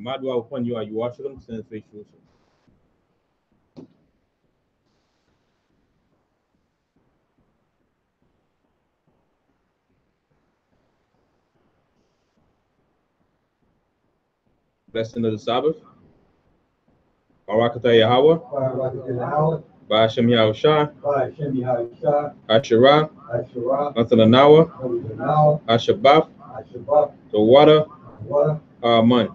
Madwa upon you, are you Shalom, send face you. Blessing of the Sabbath. Barakatah Yahweh. Ba'ashem Yahushua. Asherah. Unto the Nawa. Ashabaf. The water. Amen.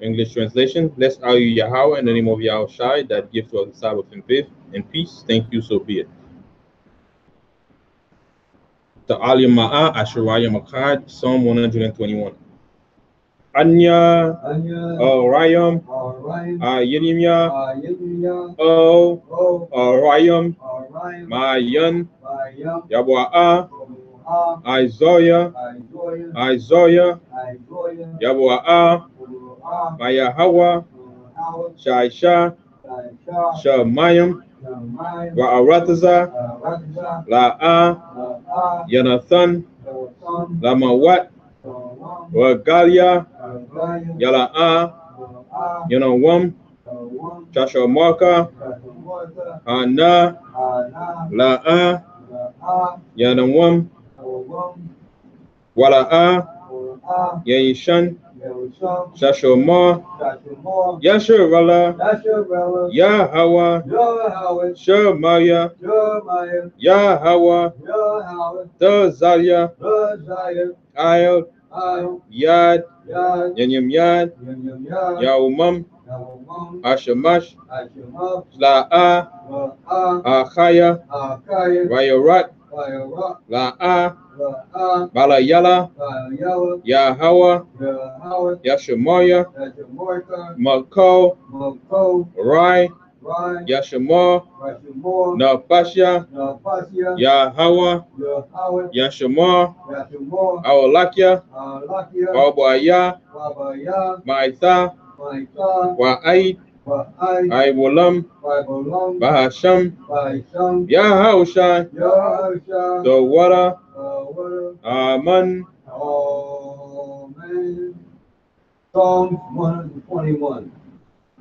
English translation. Blessed are you, Yahweh, in the name of Yahushua, that gives to us the Sabbath in faith and peace. Thank you, so be it. The Alim Ma'a Asherah Makad, Psalm 121. Anya, Rayam, Yidimya, Rayam, Mayan, Yabwa'a, Isaiah, Yabwa'a, Mayahawa, Shaisha, Shamayam, Ra'arataza, La'a, Yanathan, Lamawat, Wagalia, Yala'a, Yanawam, Joshua Marka, Hana, La'a, Yanawam, Wala'a, Yaishan, Shashomar, Yasharala, Yahweh, Shemaya, Yahweh, Dazalia, Ayel, Yad, Yanyam Yad, Yaumam, Ashamash, La'a, Achaya, Rayarat, La'a, Balayala, Yahweh, Yashamaya, Mako, Rai, Yashamar, Nafasha, Yahweh, Yashamar, Awalakia, Wabaya, Maitha, Wa'aid, Aiwalam, Bahasham, Yahushai, the water, Amen. Psalms 121.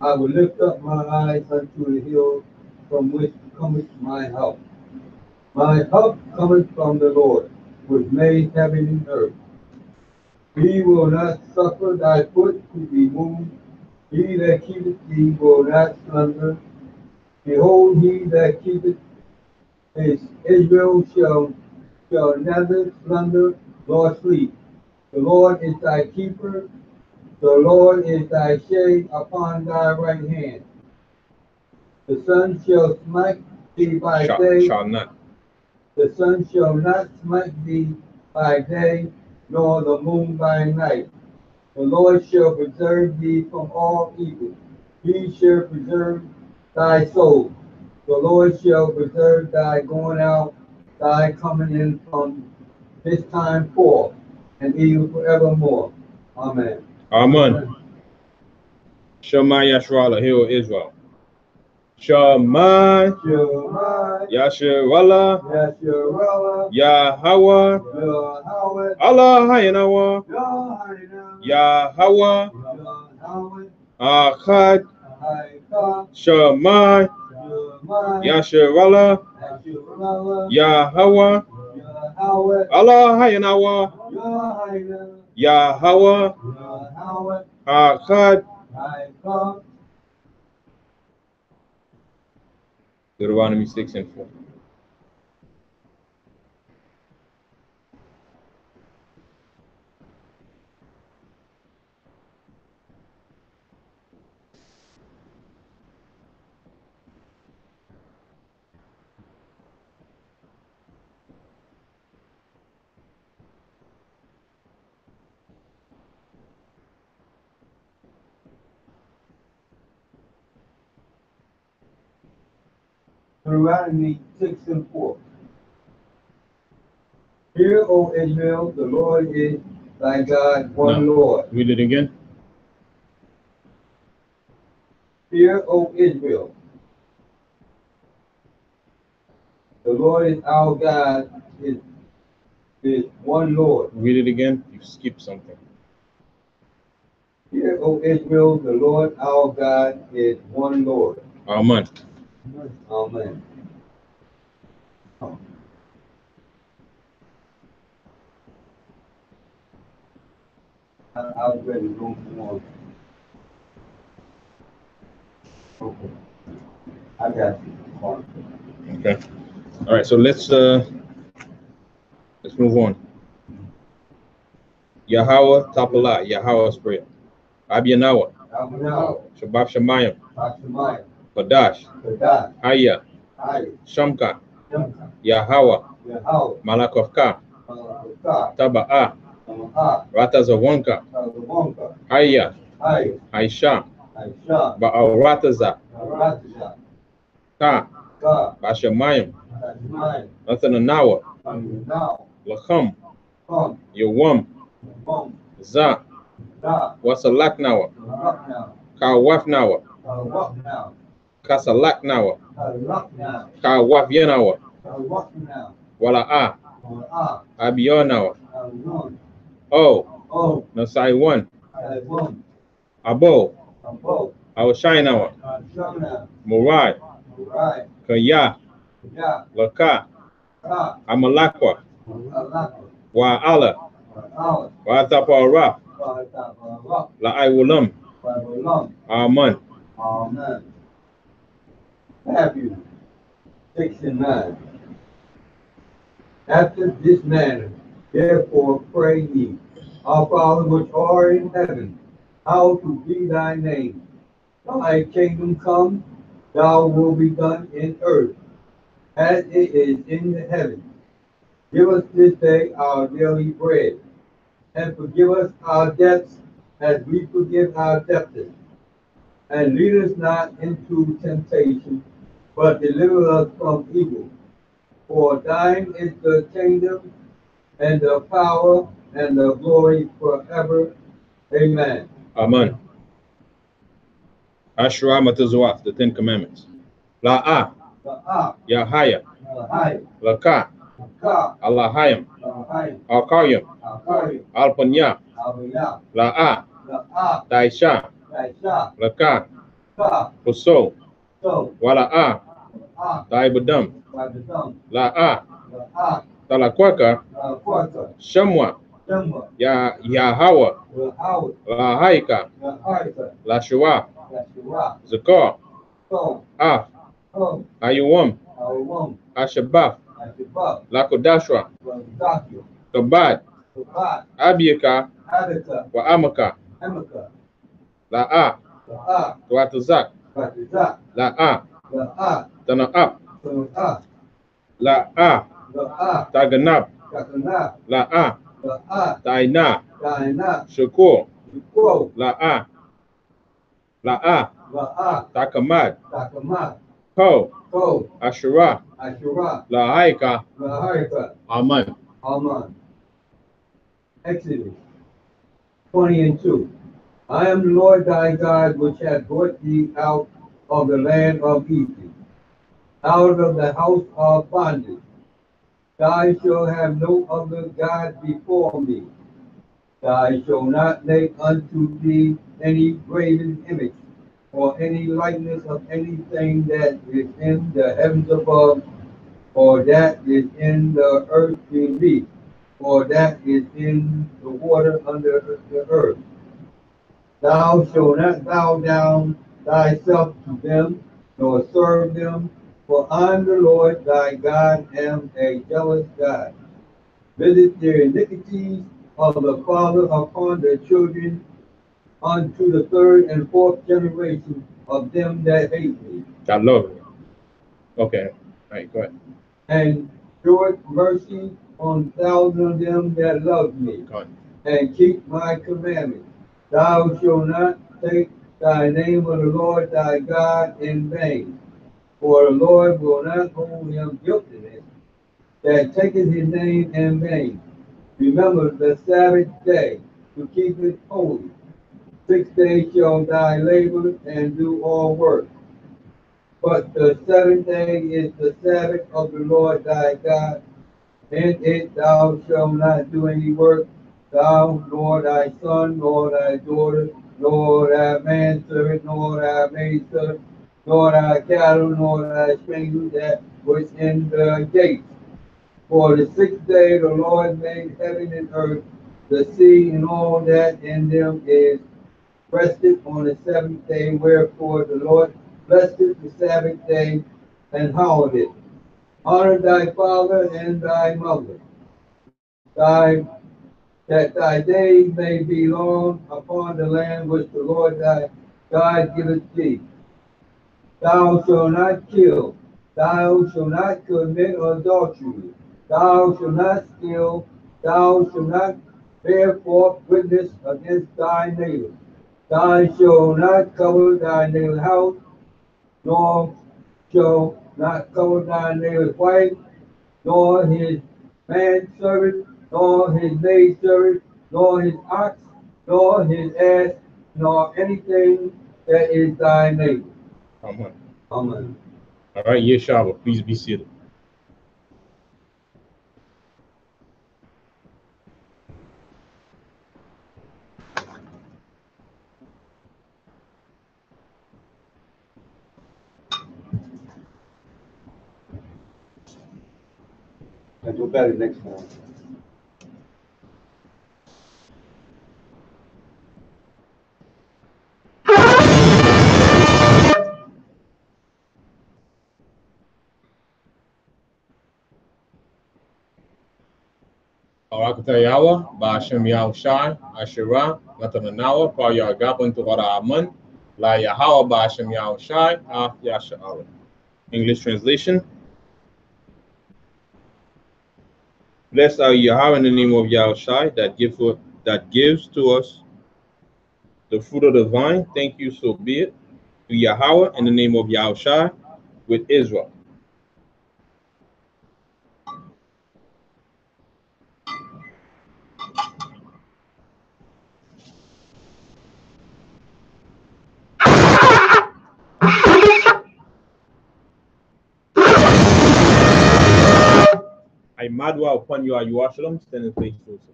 I will lift up my eyes unto the hills from which cometh my help. My help cometh from the Lord, which made heaven and earth. He will not suffer thy foot to be moved. He that keepeth thee will not slumber. Behold, he that keepeth his Israel shall neither slumber nor sleep. The Lord is thy keeper. The Lord is thy shade upon thy right hand. The sun shall smite thee by day. The sun shall not smite thee by day, nor the moon by night. The Lord shall preserve thee from all evil. He shall preserve thy soul. The Lord shall preserve thy going out, thy coming in from this time forth, and even forevermore. Amen. Amen. Shema Yashrala, hear Israel. Shema Yashrala, Yahweh, Allah Hayanawa, Yahweh, Achad, Shema Yashrala, Yahweh, Allah Hayanawa, Yahweh, Achad. Deuteronomy 6 and 4. Deuteronomy 6 and 4. Hear, O Israel, the Lord is thy God, one Lord. Read it again. Hear, O Israel, the Lord is our God, is one Lord. Read it again. You skipped something. Hear, Hear, O Israel, the Lord our God is one Lord. Amen. Amen. I was ready to go on. Okay. I got you. Okay. All right. So let's move on. Yahweh Tapala, Yahweh's prayer. Abiyanawa, Now, Shabbat Shemayim, Ashemai, Kadash, Kadah, Haya, Hai, Shamka, Yamka, Yahweh, Yahweh, Malakovka, Malakotah, Taba'a, Tamaha, Ratazawonka, Tazawonka, Haya, Hai, Aisha, Aisha, Ba'arataza, Aratija, Ka, Ka, Bashamayim, Ashemai, Nathanawa, Now, Lacham, Come, Yawam, Come, Za, Da, Wasalaknawa, Rock now, Kawafnawa, Rock now, Kasalaknawa, Rock now, Kawafyanawa, Rock now, Wala'a, Ah, Abiyanawa, One, O, Oh, Nasai1, One, Abo, Abo, Awashainawa, Shona, Murai, Right, Kaya, Ya, Laka, Ka, Amalakwa, Alaka, Wa'ala, Out, Wa'atapara, Rock, La'aiwulam, Long, Aman. Amen. Matthew 6 and 9. After this manner, therefore pray ye, Our Father which art in heaven, hallowed be thy name. Thy kingdom come, thy will be done in earth, as it is in the heavens. Give us this day our daily bread, and forgive us our debts, as we forgive our debtors. And lead us not into temptation, but deliver us from evil. For thine is the kingdom, and the power, and the glory forever. Amen. Amen. Ashra Matazawat, the Ten Commandments. La'a, La'ah, Yahaya, Lahai, Laka, Ka, Allahayim, Lahai, Alkaryim, Alkari, Alpanya, Aliyah, La'a, La'ah, Daisha, Daisha, Laka, Ka, Puso, So, Wala'a, La'ah, Daibadam, Badadam, La'a, La'ah, Talakwaka, La'kwaka, Shamwa, Shemwa, Yahawa, La'awit, Lahaika, La'arika, Lashua, La'shua, Zakar, So, Af, So, Ayuwam, Awam, Ashabaf, Ashibah, Lakodashra, Wazaki, Kabad, Sabat, Abiyaka, Adaka, Wa Amaka, Emeka, La'a, La'ah, Tuatazak, Batizak, La'a, La'ah, Tana'ap, Sun'ah, La'a, La'ah, Taganab, Katanah, La'a, La'ah, Taina, Dainah, Shakur, Shukro, La'a, La'a, La'ah, Takamad, Takamah, Ko, Ko, Ashura, Ashura, Lahaika, Laharika, Aman. Alman. Exodus 20 and 2. I am the Lord thy God, which hath brought thee out of the land of Egypt, out of the house of bondage. Thou shalt have no other God before me. Thou shalt not make unto thee any graven image, or any likeness of anything that is in the heavens above, or that is in the earth beneath, or that is in the water under the earth. Thou shalt not bow down thyself to them, nor serve them, for I am the Lord thy God, am a jealous God. Visit their iniquities of the father upon the children, unto the third and fourth generation of them that hate me. I love it. Okay. All right, go ahead. And showeth mercy on thousands of them that love me, Go ahead. and keep my commandments. Thou shalt not take thy name of the Lord thy God in vain, for the Lord will not hold him guiltless that taketh his name in vain. Remember the Sabbath day to keep it holy. 6 days shall thy labor and do all work. But the seventh day is the Sabbath of the Lord thy God. In it thou shalt not do any work, thou, nor thy son, nor thy daughter, nor thy manservant, nor thy maidservant, nor thy cattle, nor thy strangers that was in the gates. For the sixth day the Lord made heaven and earth, the sea and all that in them is, rested on the seventh day. Wherefore the Lord blessed the Sabbath day and hallowed it. Honor thy father and thy mother, that thy days may be long upon the land which the Lord thy God giveth thee. Thou shalt not kill. Thou shalt not commit adultery. Thou shalt not steal. Thou shalt not bear false witness against thy neighbor. Thou shalt not cover thy neighbor's house, nor shalt not cover thy neighbor's wife, nor his manservant, nor his maidservant, nor his ox, nor his ass, nor anything that is thy neighbor. Amen. Amen. All right, Yeshua, please be seated. I do better next time. Barakatayawa, Ba'ashem Yahushai, Asherah, Natananawa, Pa Yagabun Tuhara Aman, La Yahawa, Ba'ashem Yahushai, Yasha Allah. English translation. Blessed are Yahweh in the name of Yahushai that gives to us the fruit of the vine. Thank you, so be it. To Yahweh in the name of Yahushai with Israel. I madwa upon you, Ayuashalom, stand in place closer.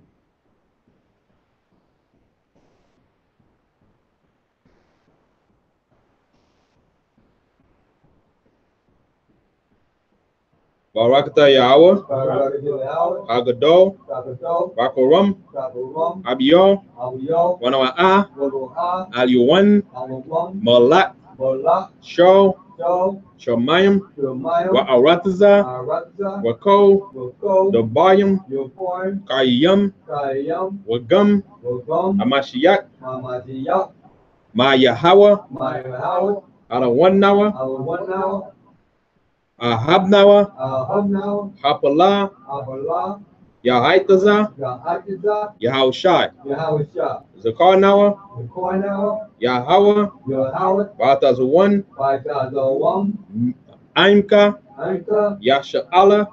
Barakata Yahweh, Agadol, Bakorum, Abiyah, Wanawa'a, Aliwan, Malak, Shaw, Shamayim, Wa'arataza, Wako, Dabayim, Kayam, Wagum, Amashiyak, Ma Yahawa, Alawan Habnawa, Hapala, Yahaitaza, Yahushai, Zakarnawa, Yahawa, Batazawan, Aimka, Yasha Allah,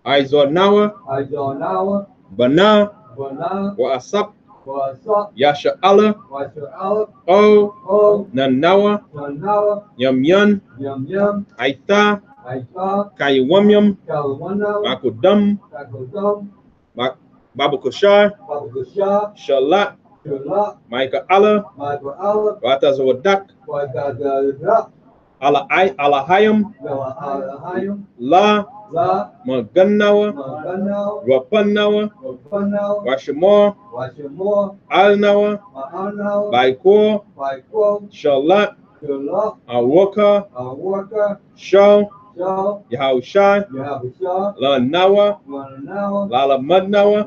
Aizornawa, Bana, Waasap, Yasha Allah, O, Nanawa, Yamyan, Aita, Kaiwamyam, Bakudam, Babakushar, Shalat, Micah Allah, Batazawadak, Alahayam, La, Maganawa, Rapanawa, Washamor, Alnawa, Baikor, Shalat, Awaka, Shaw, Yahushai, Lanawa, Lala Mudnawa,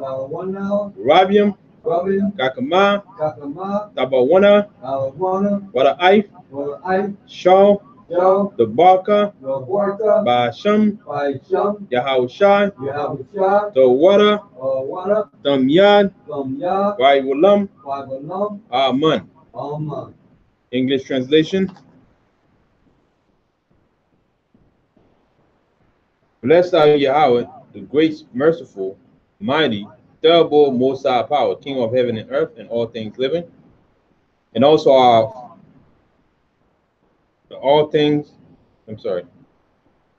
Rabiam, Kakama, Tabawana, Wada Aif, Shaw, the Barka, Basham, Yahushai, the Wada, Tamyad, Waiwulam, Aman. English translation. Blessed are Yahweh, the great, merciful, mighty, terrible, most high power, King of heaven and earth and all things living, and also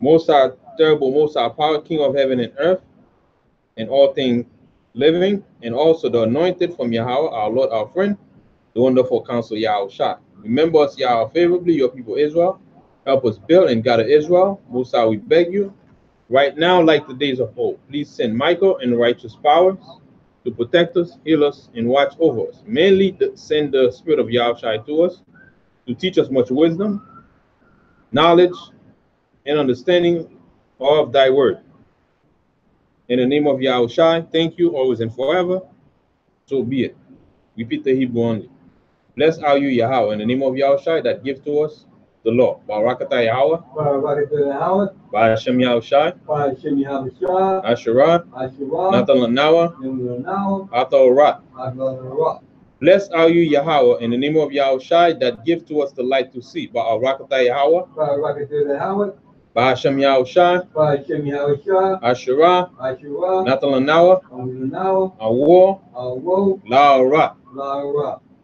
most high, terrible, most high power, King of heaven and earth and all things living, and also the anointed from Yahweh, our Lord, our friend, the wonderful counsel Yahushua. Remember us, Yahweh, favorably, your people Israel. Help us build and gather Israel. Most High, we beg you. Right now, like the days of old, please send Michael and the righteous powers to protect us, heal us, and watch over us. Mainly, send the spirit of Yahushua to us to teach us much wisdom, knowledge, and understanding of thy word. In the name of Yahushua, thank you always and forever. So be it. Repeat the Hebrew only. Blessed are you, Yahweh, in the name of Yahushua that give to us the law. Barakatah Yahweh. Barakatah Yahweh. By Hashem Yahushua. By Hashem Yahushua. Asherah. Asherah. Nathan Lanawa. Atha Rat. Blessed are you, Yahweh, in the name of Yahushua that give to us the light to see. Barakatah Yahweh. Barakatah Yahweh. By Hashem Yahushua. By Hashem Yahushua. Asherah. Asherah. Nathan Lanawa. Awo. Lara.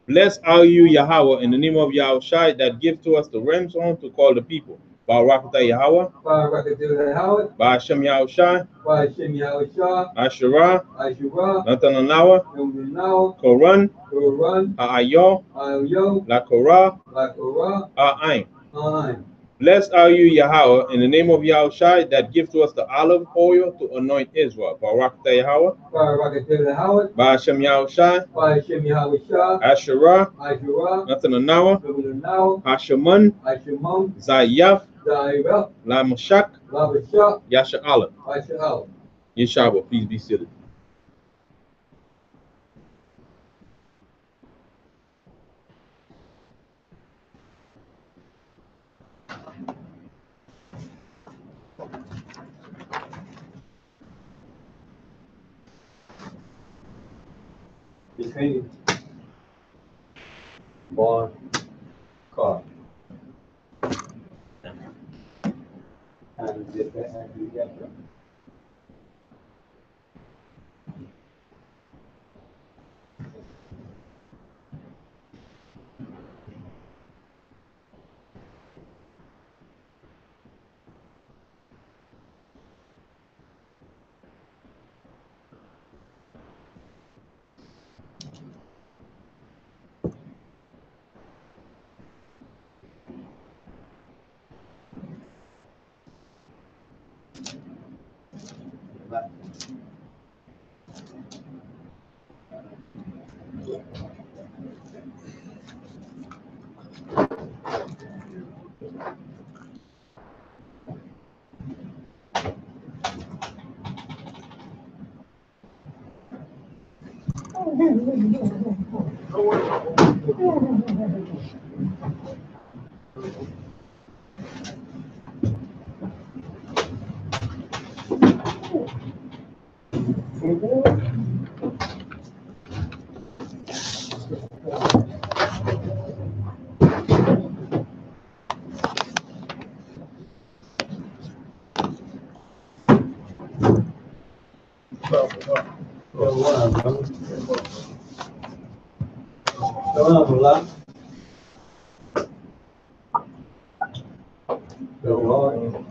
Blessed are you, Yahweh, in the name of Yahushua that give to us the realms on to call the people. Barakatah Yahweh. Barakatah Yahweh. By Hashem Yahushua. By Hashem Yahushua. Asherah. Nathan Lanawa. Koran. Ha'ayo. La Korah. Ha'ain. Blessed are you, Yahweh, in the name of Yahushua that give to us the olive oil to anoint Israel. Barakatah Yahweh. Barakatah Yahweh. By Hashem Yahushua. By Hashem Yahushua. Asherah. Nathan Lanawa. Hasheman. Zayaf. La Mashak. Yasha Allah. Yeshua, please be seated. Between bar car and get that.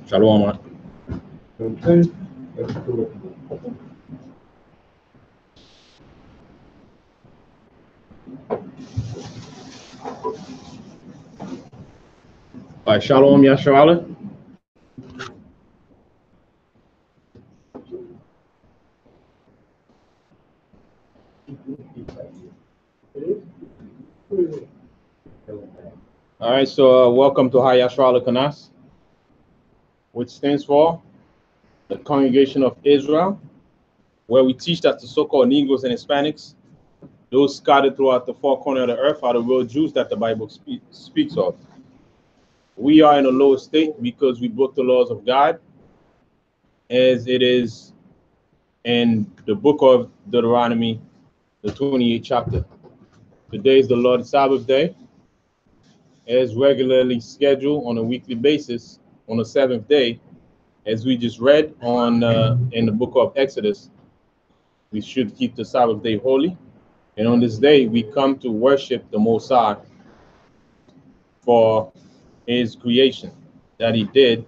Shalom. By Shalom Yasharala. All right, so welcome to Hayashrala Kanas, which stands for the Congregation of Israel, where we teach that the so-called Negroes and Hispanics, those scattered throughout the four corners of the earth, are the real Jews that the Bible speaks of. We are in a lower state because we broke the laws of God, as it is in the book of Deuteronomy, the 28th chapter. Today is the Lord's Sabbath day, as regularly scheduled on a weekly basis on the seventh day, as we just read on in the book of Exodus. We should keep the Sabbath day holy, and on this day we come to worship the Most High for his creation that he did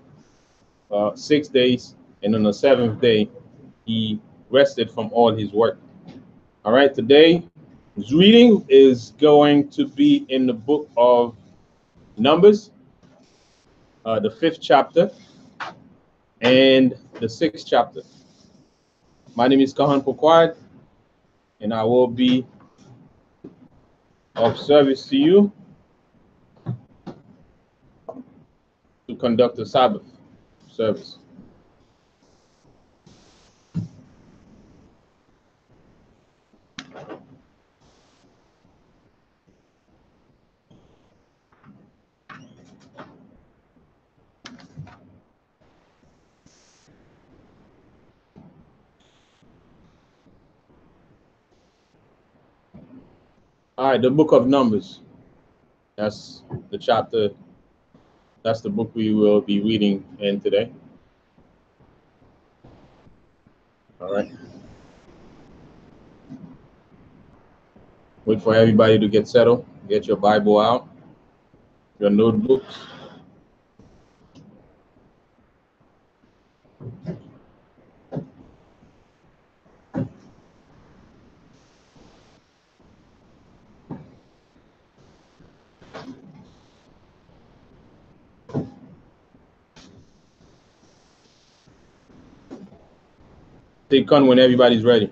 6 days, and on the seventh day he rested from all his work. All right, today His reading is going to be in the book of Numbers, the 5th chapter and the 6th chapter. My name is Kahan Pokwad, and I will be of service to you to conduct the Sabbath service. All right, the book of Numbers. That's the chapter. That's the book we will be reading in today. All right. Wait for everybody to get settled. Get your Bible out, your notebooks. Take on when everybody's ready.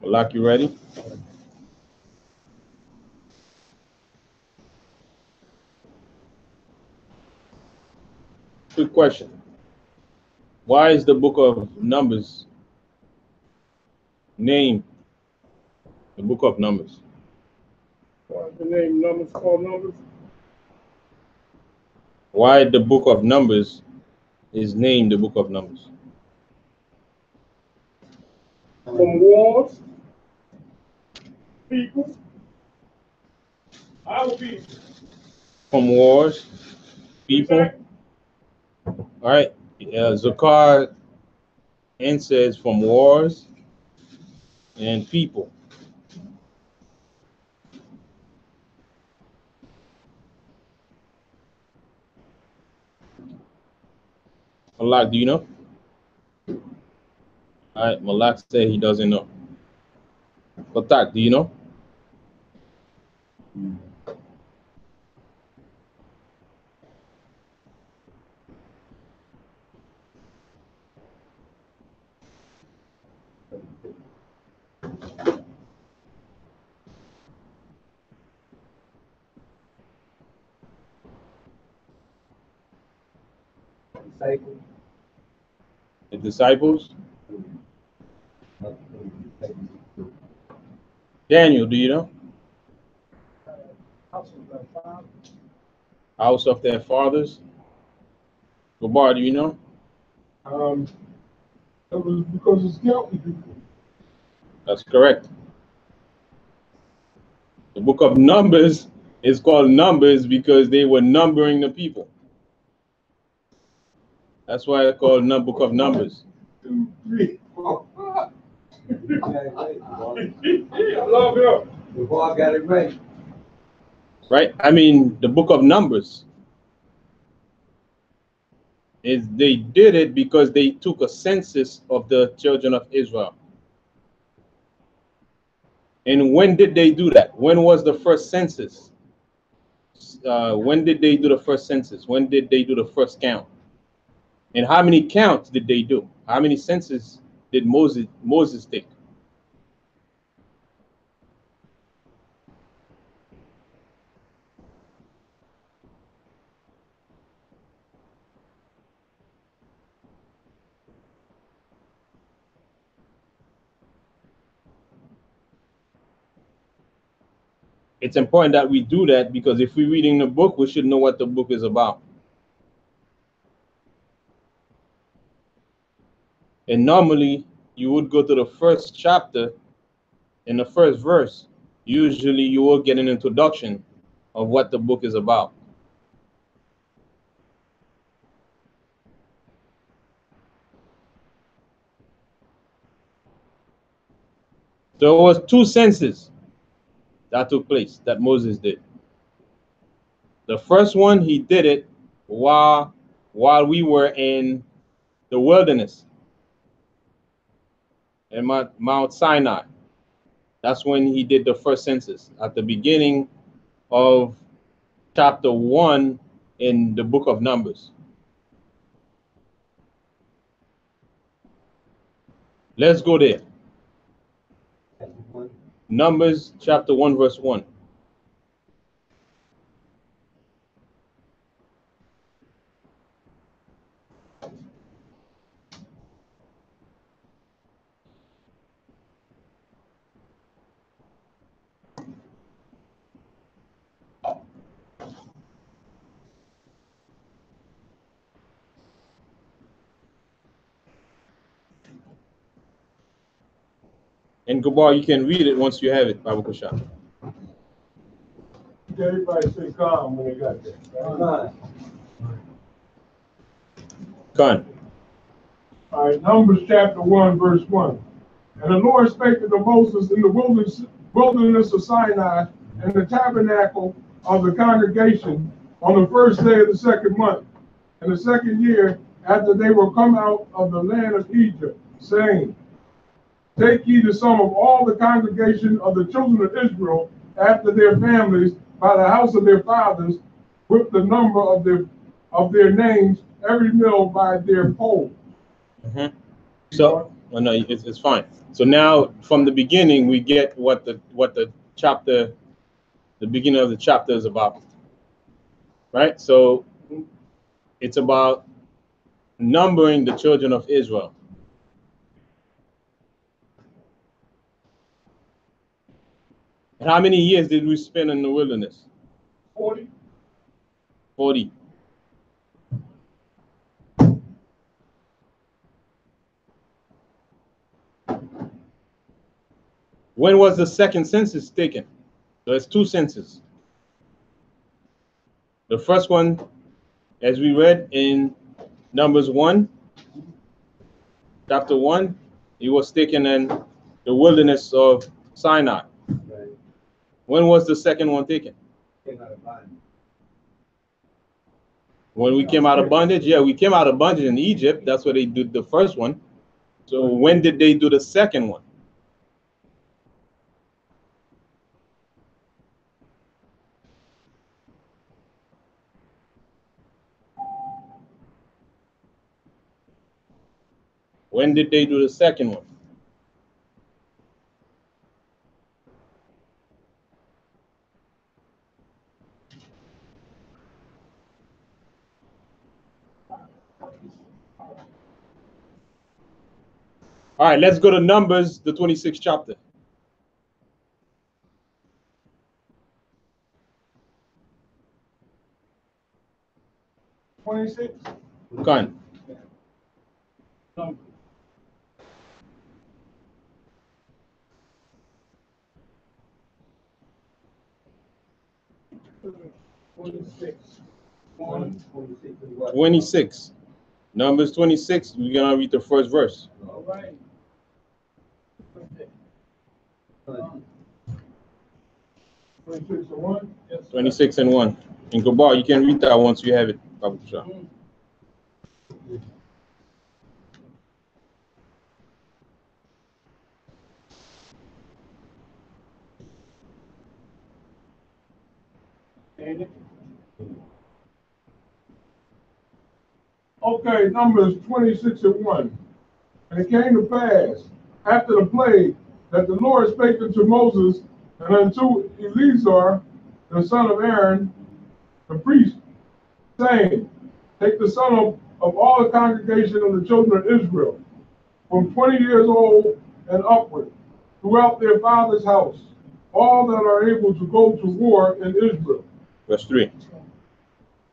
Malak, you ready? Good question. Why is the book of Numbers named the book of Numbers? Why is the name Numbers called Numbers? Why the book of Numbers is named the book of Numbers? From wars, people, our people. From wars, people. All right. Zakar says from wars and people. Malak, do you know? All right, Malak said he doesn't know. Kotak, do you know? Disciples. The disciples? Daniel, do you know? House of their fathers. Gabar, do you know? That was because it's counting people. That's correct. The book of Numbers is called Numbers because they were numbering the people. That's why it's called book of Numbers. 2, 3, 4, 5. I love you. Before I got it right. Right? I mean, the book of Numbers is they did it because they took a census of the children of Israel. And when did they do that? When was the first census? When did they do the first census? When did they do the first count? And how many counts did they do? How many census did Moses take? It's important that we do that because if we're reading the book, we should know what the book is about. And normally, you would go to the first chapter in the first verse. Usually, you will get an introduction of what the book is about. There was 2 censuses that took place that Moses did. The first one, he did it while we were in the wilderness in Mount Sinai. That's when he did the first census, at the beginning of chapter 1 in the book of Numbers. Let's go there. Numbers chapter 1 verse 1. And Gabar, you can read it once you have it, Babu Kushan. Everybody say calm when they got that. Khan. All right, Numbers chapter 1, verse 1. And the Lord spake unto Moses in the wilderness of Sinai, in the tabernacle of the congregation, on the first day of the second month, in the second year after they were come out of the land of Egypt, saying, Take ye the sum of all the congregation of the children of Israel after their families by the house of their fathers, with the number of their names, every male by their poll. Mm-hmm. So, no, it's fine. So now, from the beginning, we get what the chapter, the beginning of the chapter is about, right? So, it's about numbering the children of Israel. And how many years did we spend in the wilderness? 40. 40. When was the second census taken? So it's 2 censuses. The first one, as we read in Numbers 1, chapter 1, it was taken in the wilderness of Sinai. Right. When was the second one taken? Came out of bondage. When we came out of bondage? Yeah, we came out of bondage in Egypt. That's where they did the first one. So when did they do the second one? When did they do the second one? All right, let's go to Numbers, the 26th chapter. 26. Khan. Numbers. One. 26. Numbers 26, we're going to read the first verse. All right. 26 and 1. Yes. 26 and 1. In Gabar, you can read that once you have it, Babu Shah. Okay, Numbers 26 and 1. And it came to pass, after the plague, that the Lord spake unto Moses and unto Eleazar, the son of Aaron, the priest, saying, Take the sum of all the congregation of the children of Israel, from 20 years old and upward, throughout their father's house, all that are able to go to war in Israel. Verse 3.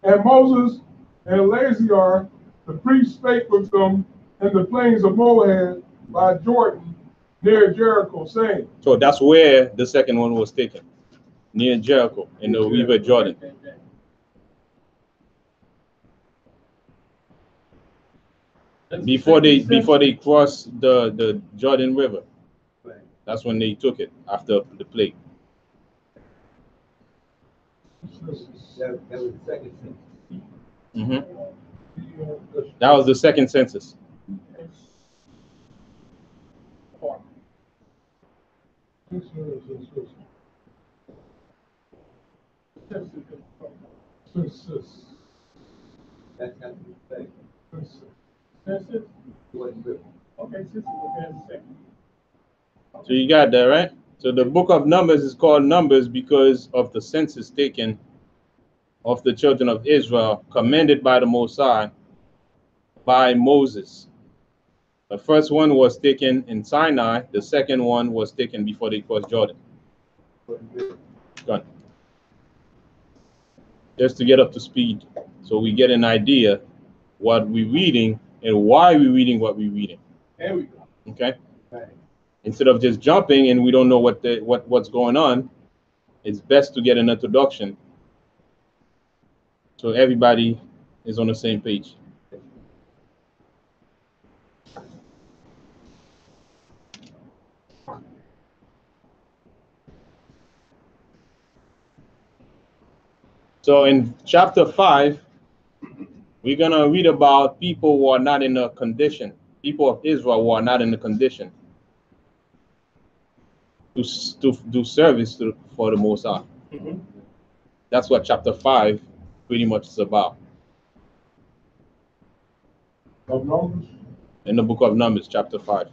And Moses and Eleazar, the priest, spake with them in the plains of Moab by Jordan, near Jericho, saying. So that's where the second one was taken. near Jericho in the River Jordan. Before they crossed the Jordan River. That's when they took it after the plague. That was the second census. That was the second census. That's how you say. So you got that, right? So the book of Numbers is called Numbers because of the census taken of the children of Israel, commanded by the Most High by Moses. The first one was taken in Sinai. The second one was taken before they crossed Jordan. Good. Just to get up to speed, so we get an idea what we're reading and why we're reading what we're reading. There we go. Okay. Right. Instead of just jumping and we don't know what's going on, it's best to get an introduction so everybody is on the same page. So in chapter 5, we're going to read about people who are not in a condition, people of Israel who are not in a condition to do service for the Most High. That's what chapter 5 pretty much is about. Of Numbers? In the book of Numbers, chapter 5.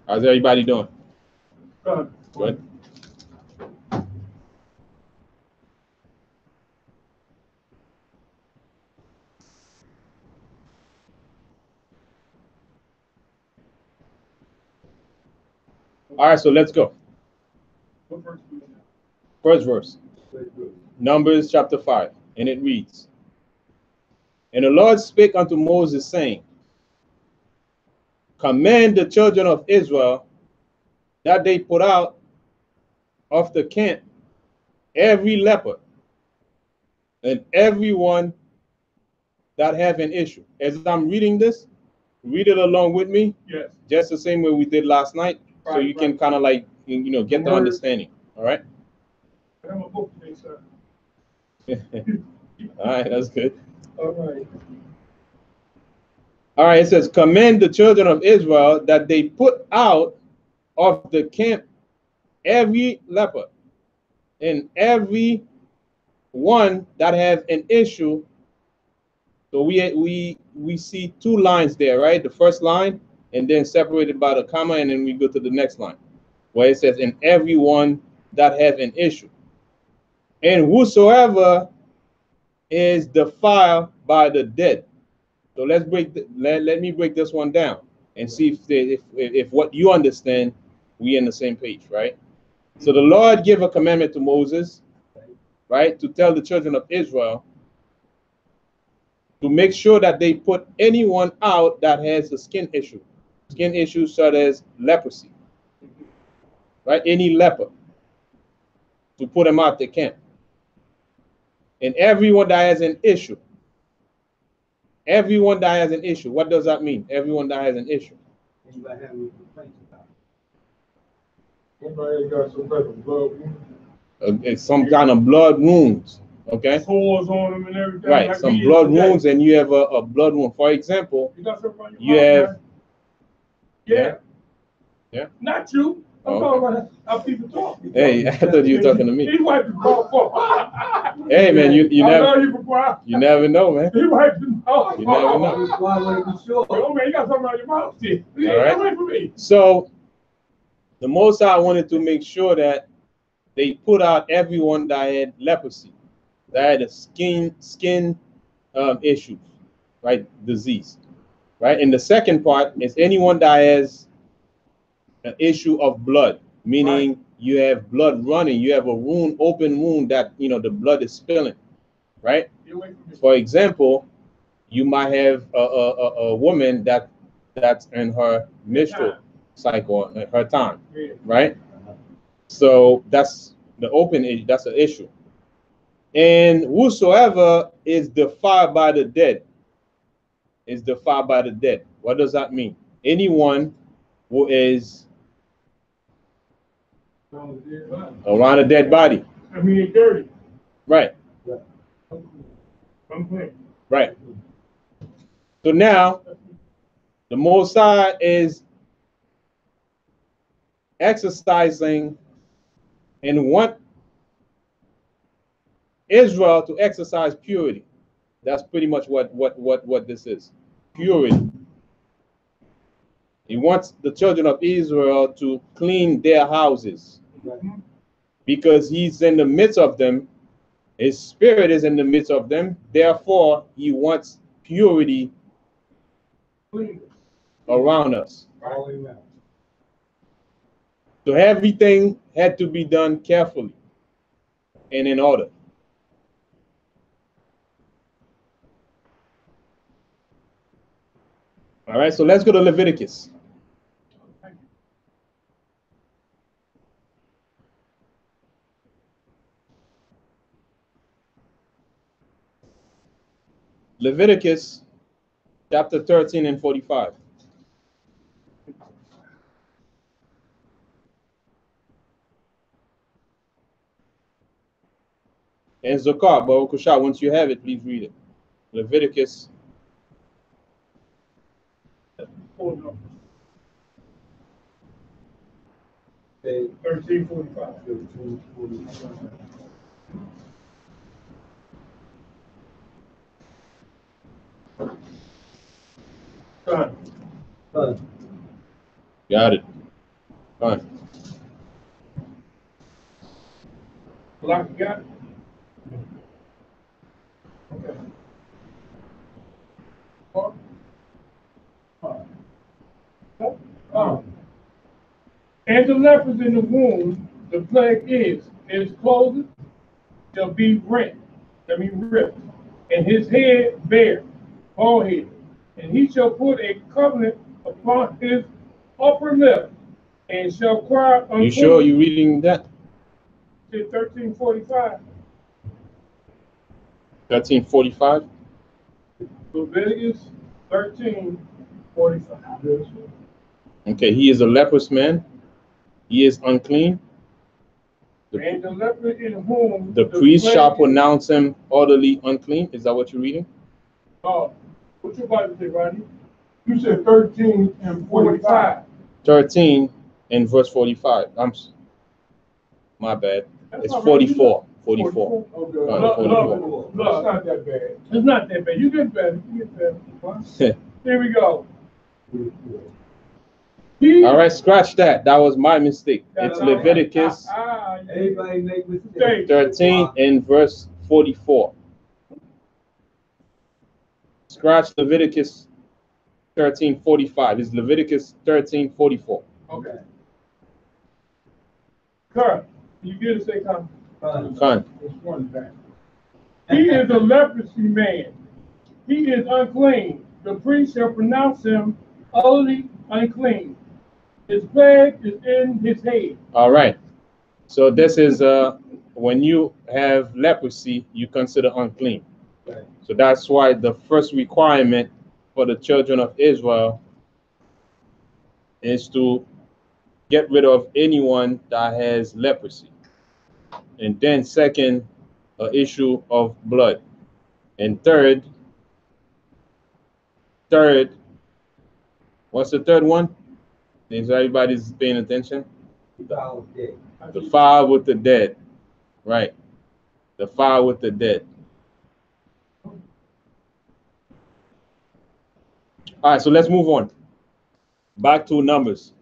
How's everybody doing? Good. Good. All right, so let's go. First verse. Numbers chapter 5, and it reads, And the Lord spake unto Moses, saying, Command the children of Israel that they put out of the camp every leper and everyone that have an issue. As I'm reading this, read it along with me. Yes. Just the same way we did last night. Right, so you can kind of like, get the understanding. All right. I have a book today, sir. All right, that's good. All right. All right, it says, Command the children of Israel that they put out of the camp every leper and every one that have an issue. So we see two lines there, right? The first line, and then separated by the comma, and then we go to the next line, where it says, and everyone that have an issue. And whosoever is defiled by the dead. So let's let me break this one down and see if what you understand, we in the same page, right? So the Lord gave a commandment to Moses, right, to tell the children of Israel to make sure that they put anyone out that has a skin issue such as leprosy, right? Any leper, to put them out the camp. And everyone that has an issue. Everyone that has an issue. What does that mean? Everyone that has an issue. Anybody have any complaints about it? Anybody got some type of blood wound? It's some kind of blood wounds. Okay. Sores on them and everything. Right. Like some blood wounds, and you have a blood wound. For example, you have. Right? Yeah. Yeah. Not you. I'm talking about how people talk. Hey, I thought you were talking to me. He wiped the mouth Hey, man, you never. You never know, man. He wiped the mouth. You never know. Why would it be sure? Oh man, you got something on your mouth, Steve. All right. Away from me. So the Most High wanted to make sure that they put out everyone that had leprosy, that had a skin issues, right? Disease, right? And the second part is anyone that has an issue of blood, meaning right. You have blood running, you have a wound, open wound that the blood is spilling, right? For example, you might have a woman that's in her menstrual cycle, in her time, right? So that's the open issue. That's an issue. And whosoever is defiled by the dead is defiled by the dead. What does that mean? Anyone who is around a dead body. I mean, it's dirty. Right. Right. So now, the Most High is exercising and want Israel to exercise purity. That's pretty much what this is. Purity. He wants the children of Israel to clean their houses because he's in the midst of them. His spirit is in the midst of them. Therefore, he wants purity around us. So everything had to be done carefully and in order. All right, so let's go to Leviticus. Leviticus chapter 13 and 45. And Zakar, Baruch Hushah, once you have it, please read it. Leviticus. Okay. 13:45. Done. Got it. Fine. Block, you got it? Okay. And the lepers in the womb, the plague is, his clothing shall be ripped, and his head bare, bald head, and he shall put a covenant upon his upper lip, and shall cry unto. You sure you reading that? 13:45. 13:45. Leviticus 13:45. Okay, he is a leprous man. He is unclean. And the leper in whom the priest shall pronounce him utterly unclean. Is that what you're reading? Oh, what's your Bible say, Rodney? You said 13 and 45. 13 and verse 45. My bad. It's 44. 44. Okay. Right, 44. No, it's not that bad. It's not that bad. You get better. Here we go. All right, scratch that. That was my mistake. It's Leviticus Everybody make mistakes. 13 and verse 44. Scratch Leviticus 13:45. It's Leviticus 13:44. Okay. Kurt, you get to say something? Con. It's one back. He is a leprosy man. He is unclean. The priest shall pronounce him utterly unclean. His plague is in his head. All right. So this is when you have leprosy, you consider unclean. Right. So that's why the first requirement for the children of Israel is to get rid of anyone that has leprosy. And then second, an issue of blood. And third, what's the third one? Is everybody's paying attention? The fire with the dead. Right. The fire with the dead. All right, so let's move on. Back to Numbers.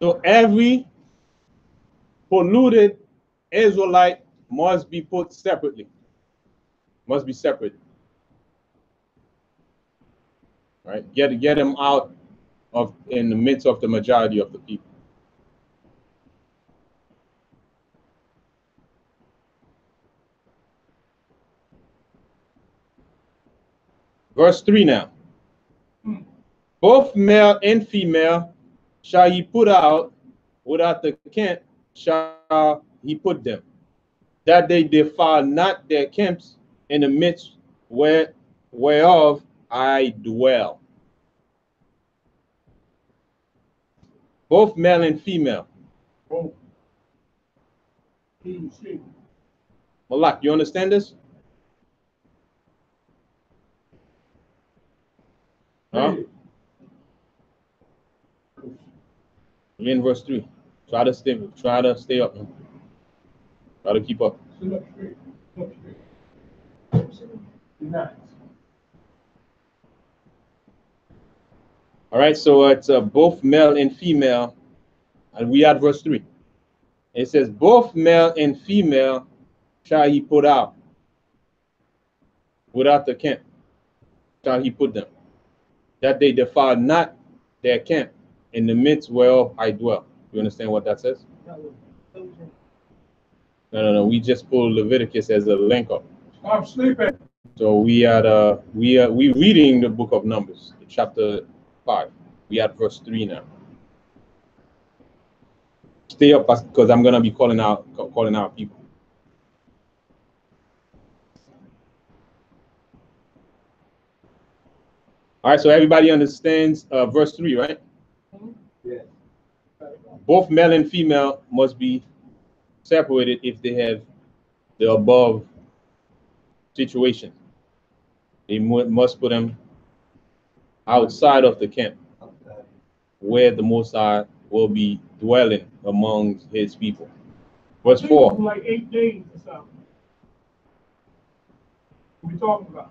So every polluted Israelite must be put separately. Must be separate. Right? Get them out of in the midst of the majority of the people. Verse 3 now. Both male and female shall he put out, without the camp shall he put them, that they defile not their camps in the midst whereof I dwell. Both male and female. Both. He and she. Malak, you understand this? Huh? We're in verse 3. Try to stay up, man. Try to keep up. Sit up straight. Sit up straight. Nice. All right, so it's both male and female, and we at verse 3. It says, both male and female shall he put out, without the camp shall he put them, that they defile not their camp in the midst whereof I dwell. You understand what that says? No. We just pulled Leviticus as a link up. Stop sleeping. So we reading the book of Numbers, chapter 5. We at verse 3 now. Stay up because I'm gonna be calling out people. All right, so everybody understands verse 3, right? Yes. Both male and female must be separated if they have the above situation. They must put them outside of the camp, where the Most High will be dwelling among his people. Verse 4. Like 8 days or something. What are we talking about?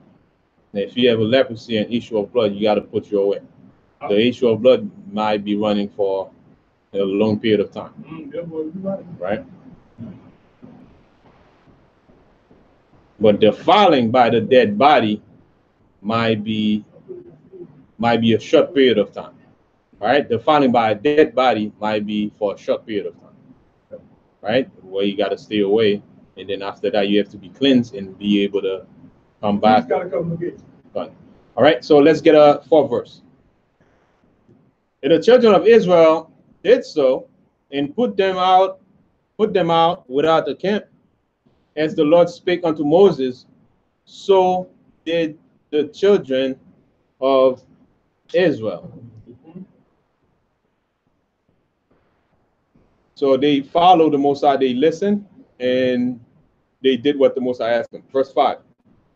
If you have a leprosy and issue of blood, you got to put you away. The issue of blood might be running for a long period of time. Right? But defiling by the dead body might be a short period of time. Right? Defiling by a dead body might be for a short period of time. Right? Where you got to stay away, and then after that you have to be cleansed and be able to come back. All right, so let's get a 4th verse. And the children of Israel did so and put them out without the camp, as the Lord spake unto Moses, so did the children of Israel. So they followed the Most High, they listened, and they did what the Most High asked them. Verse 5.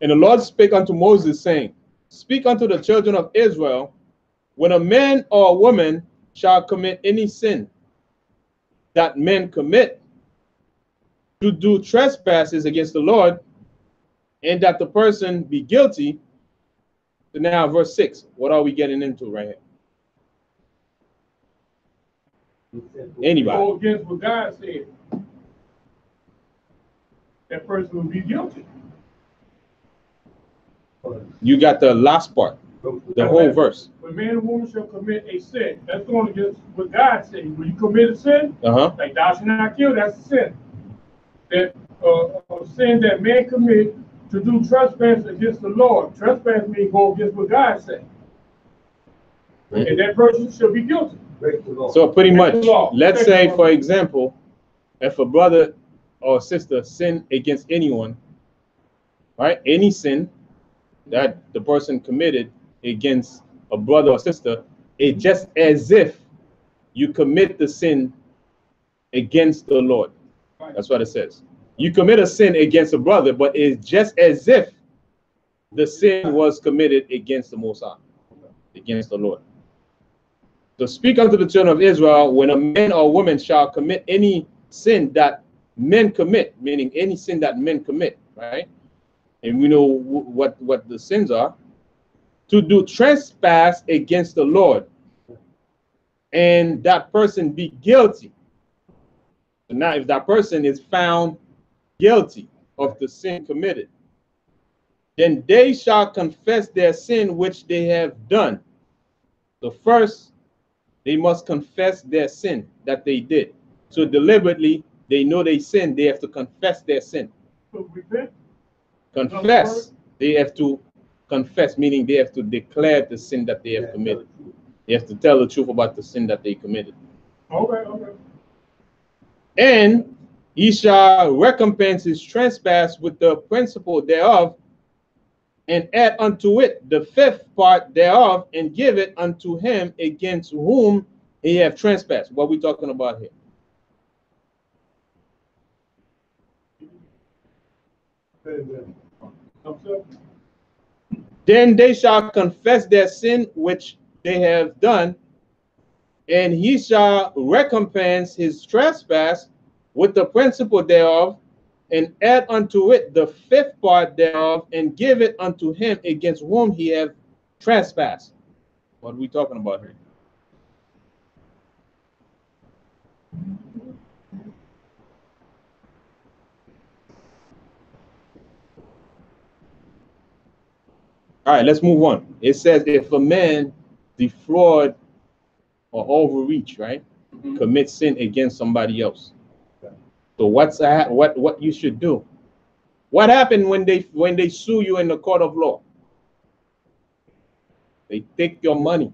And the Lord spake unto Moses, saying, speak unto the children of Israel, when a man or a woman shall commit any sin that men commit, to do trespasses against the Lord, and that the person be guilty. So now verse 6, what are we getting into right here? Anybody? Go against what God said. That person will be guilty. You got the last part, the whole verse. When man and woman shall commit a sin, that's going against what God said. When you commit a sin, like thou shalt not kill, that's a sin. That a sin that man commit to do trespass against the Lord. Trespass means go against what God said. Right. And that person shall be guilty. So pretty much, let's say, for example, if a brother or sister sin against anyone, right? Any sin that the person committed against a brother or sister, it's just as if you commit the sin against the Lord. That's what it says. You commit a sin against a brother, but it's just as if the sin was committed against the Most High, against the Lord. So speak unto the children of Israel, when a man or woman shall commit any sin that men commit, meaning any sin that men commit, right? And we know what the sins are, to do trespass against the Lord, and that person be guilty. So now if that person is found guilty of the sin committed, then they shall confess their sin which they have done. So first, they must confess their sin that they did. So deliberately, they know they sinned, they have to confess their sin. So repent. Confess. They have to confess, meaning they have to declare the sin that they have committed. They have to tell the truth about the sin that they committed. Okay. And he shall recompense his trespass with the principal thereof, and add unto it the fifth part thereof, and give it unto him against whom he have trespassed. What are we talking about here? Then they shall confess their sin which they have done, and he shall recompense his trespass with the principal thereof, and add unto it the fifth part thereof, and give it unto him against whom he have trespassed. What are we talking about here? All right, let's move on. It says if a man defraud or overreach, right, commit sin against somebody else. So what you should do? What happened when they sue you in the court of law? They take your money,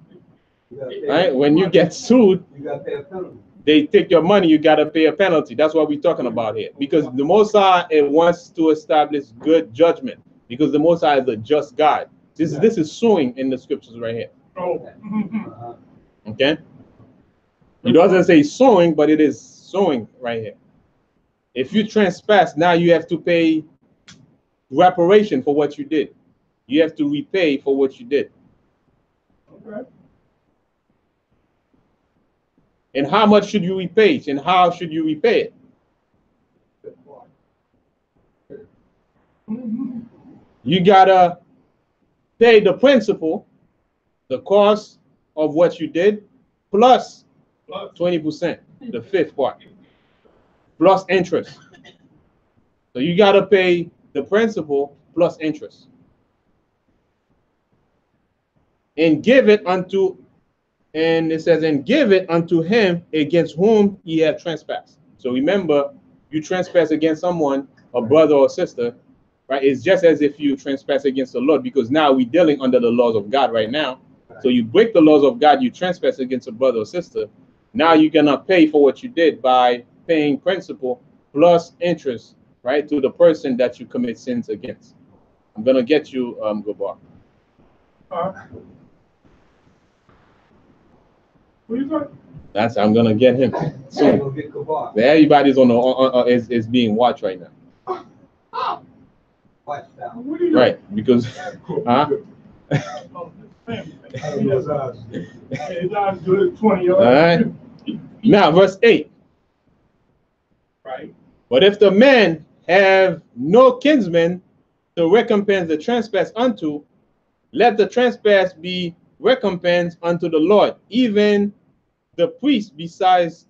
right? When you get sued, You got to pay a penalty. they take your money. You got to pay a penalty. That's what we're talking about here, because the Most High wants to establish good judgment, because the Most High is a just God. This is suing in the scriptures right here. Okay. It doesn't say sowing, but it is sowing right here. If you trespass, now you have to pay reparation for what you did. You have to repay for what you did. Okay. And how much should you repay it? And how should you repay it? You gotta pay the principal, the cost of what you did, plus 20%, the fifth part, plus interest. So you got to pay the principal plus interest, and give it unto, and it says, and give it unto him against whom ye have trespassed. So remember, you trespass against someone, a brother or sister, right? It's just as if you trespass against the Lord, because now we're dealing under the laws of God right now. So you break the laws of God, you trespass against a brother or sister. Now you're gonna pay for what you did by paying principal plus interest, right, to the person that you commit sins against. I'm gonna get you, Gabar. What you talking? That's, I'm gonna get him soon. Everybody's on the is being watched right now. Right, because huh? All right. Now, verse 8. Right. But if the man have no kinsman to recompense the trespass unto, let the trespass be recompensed unto the Lord, even the priest, besides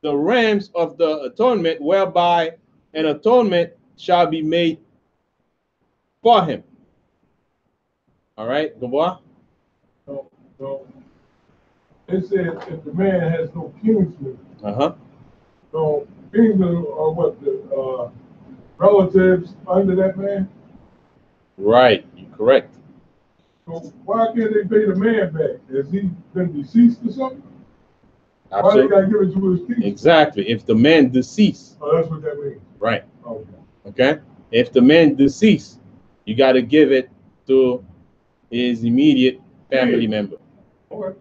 the rams of the atonement, whereby an atonement shall be made for him. All right, Gabar. So it says if the man has no kinsman. So kinsmen are what, the relatives under that man? Right, you're correct. So why can't they pay the man back? Has he been deceased or something? Absolutely. Why they gotta give it to his kids? Exactly. If the man deceased. Oh, that's what that means. Right. Okay. Okay. If the man deceased, you got to give it to his immediate family member. Okay.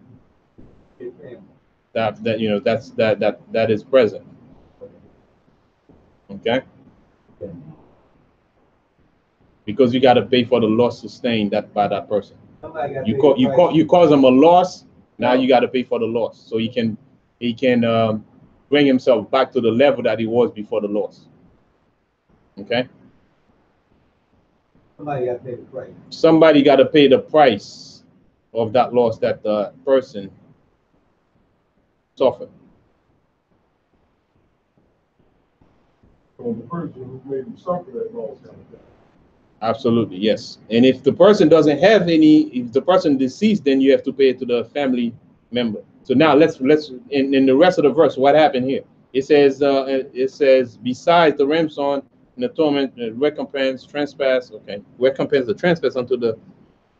That you know, that is present. Okay. Because you got to pay for the loss sustained by that person. You cause him a loss. Now you got to pay for the loss, so he can bring himself back to the level that he was before the loss. Okay. Somebody got to pay the price. Somebody got to pay the price of that loss that the person suffered. So the person who made him suffer that loss. Absolutely, yes. And if the person doesn't have any, if the person deceased, then you have to pay it to the family member. So now let's in the rest of the verse, what happened here? It says besides the ransom and atonement, recompense, trespass. Okay, recompense the trespass unto the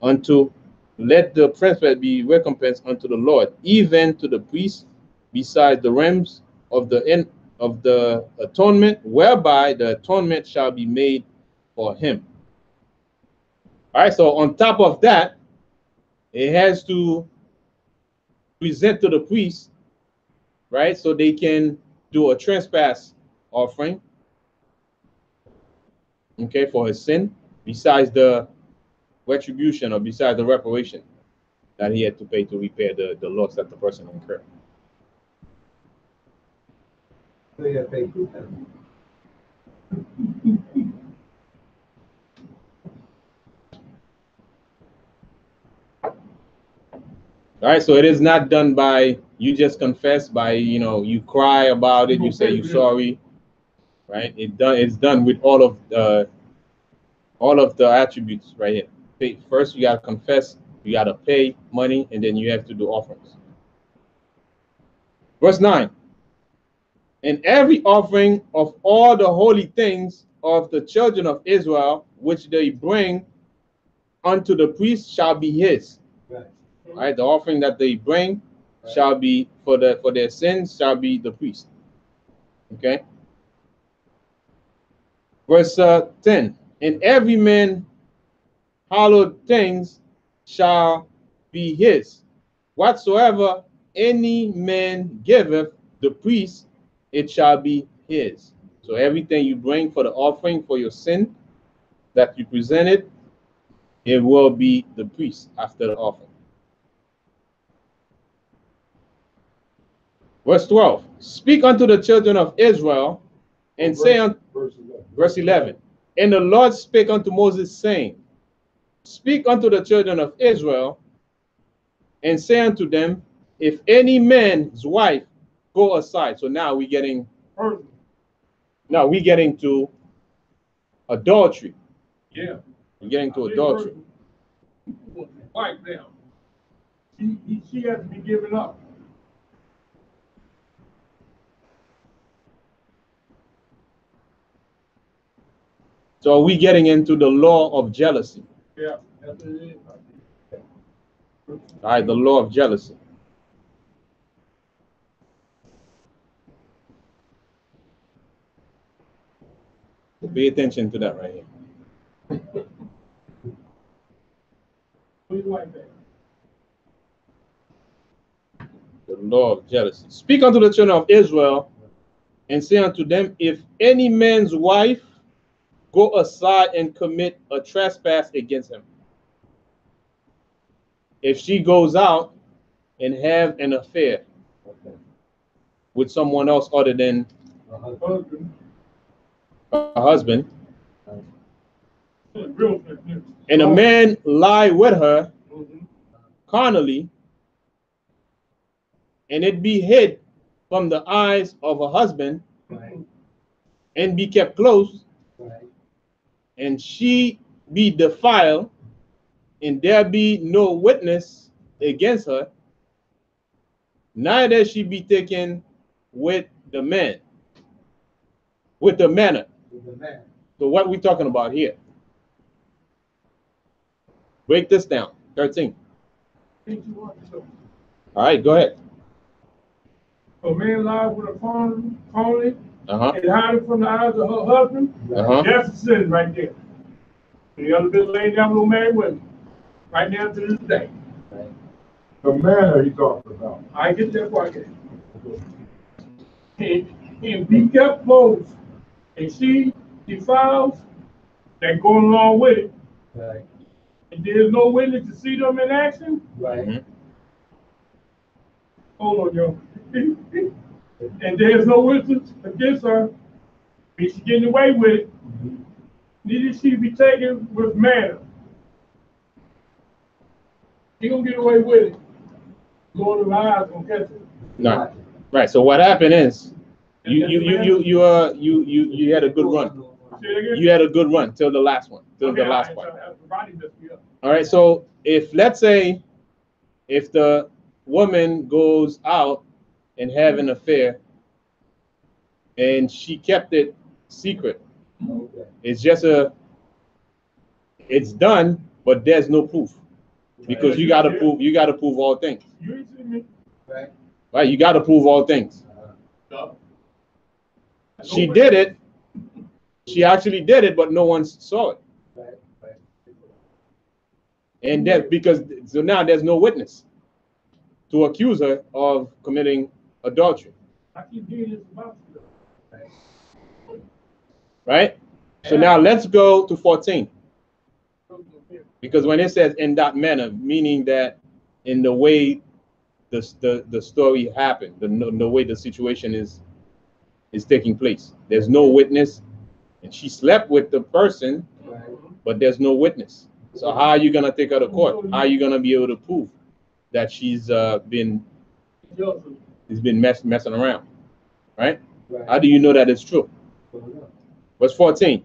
unto let the trespass be recompensed unto the Lord, even to the priest, besides the rams of the end of the atonement, whereby the atonement shall be made for him. All right, so on top of that, it has to present to the priest, right? So they can do a trespass offering, okay, for his sin, besides the retribution or besides the reparation that he had to pay to repair the loss that the person incurred. So you have to pay 2 times. All right, so it is not done by you just confess by you cry about it, you say you're sorry, right? It's done with all of the attributes right here. First, you gotta confess, you gotta pay money, and then you have to do offerings. Verse 9. And every offering of all the holy things of the children of Israel, which they bring unto the priest, shall be his. Right, the offering that they bring shall be for their sins shall be the priest. Okay. Verse 10. And every man hallowed things shall be his. Whatsoever any man giveth the priest, it shall be his. So everything you bring for the offering for your sin that you presented, it will be the priest after the offering. Verse 12. Speak unto the children of Israel, and say unto verse 11. And the Lord spake unto Moses, saying, Speak unto the children of Israel, and say unto them, if any man's wife go aside. So now we're getting to adultery. Yeah. We're getting to adultery. Wife now. She has to be given up. So are we getting into the law of jealousy? Yeah, that's what it is. All right, the law of jealousy. So pay attention to that right here. Please like that. The law of jealousy. Speak unto the children of Israel, and say unto them, if any man's wife go aside and commit a trespass against him. If she goes out and have an affair with someone else other than a husband, and a man lie with her carnally, and it be hid from the eyes of a husband, and be kept close, and she be defiled, and there be no witness against her, neither she be taken with the man, with the manner. So what we talking about here? Break this down. 13. All right, go ahead. A man lies with a phony Uh-huh. and hide it from the eyes of her husband. Uh-huh. That's a sin right there. The other bit laying down with no married women. Right now to this day. The manner he talking about. I get that part. And be kept close. And she defiles, that going along with it. Right. And there's no witness to see them in action. Right. Mm-hmm. Hold on, yo. And there's no witness against her. And she getting away with it. Neither she be taken with manner. He gonna get away with it. Lord of the eyes gonna catch it. No. Right. So what happened is you had a good run. You had a good run till the last one, till the last part. All right. So let's say if the woman goes out and have an affair and she kept it secret, it's just it's done, but there's no proof. because you got to prove all things. You see me? Right. Right? You got to prove all things. She did it. She actually did it, but no one saw it. Right. Right. And that so now there's no witness to accuse her of committing adultery. I keep getting this about you. Right? So now let's go to 14. Because when it says in that manner, meaning that in the way the story happened, the way the situation is taking place. There's no witness, and she slept with the person, but there's no witness. So how are you gonna take her to court? How are you gonna be able to prove that she's been messing around? Right? How do you know that it's true? Verse 14.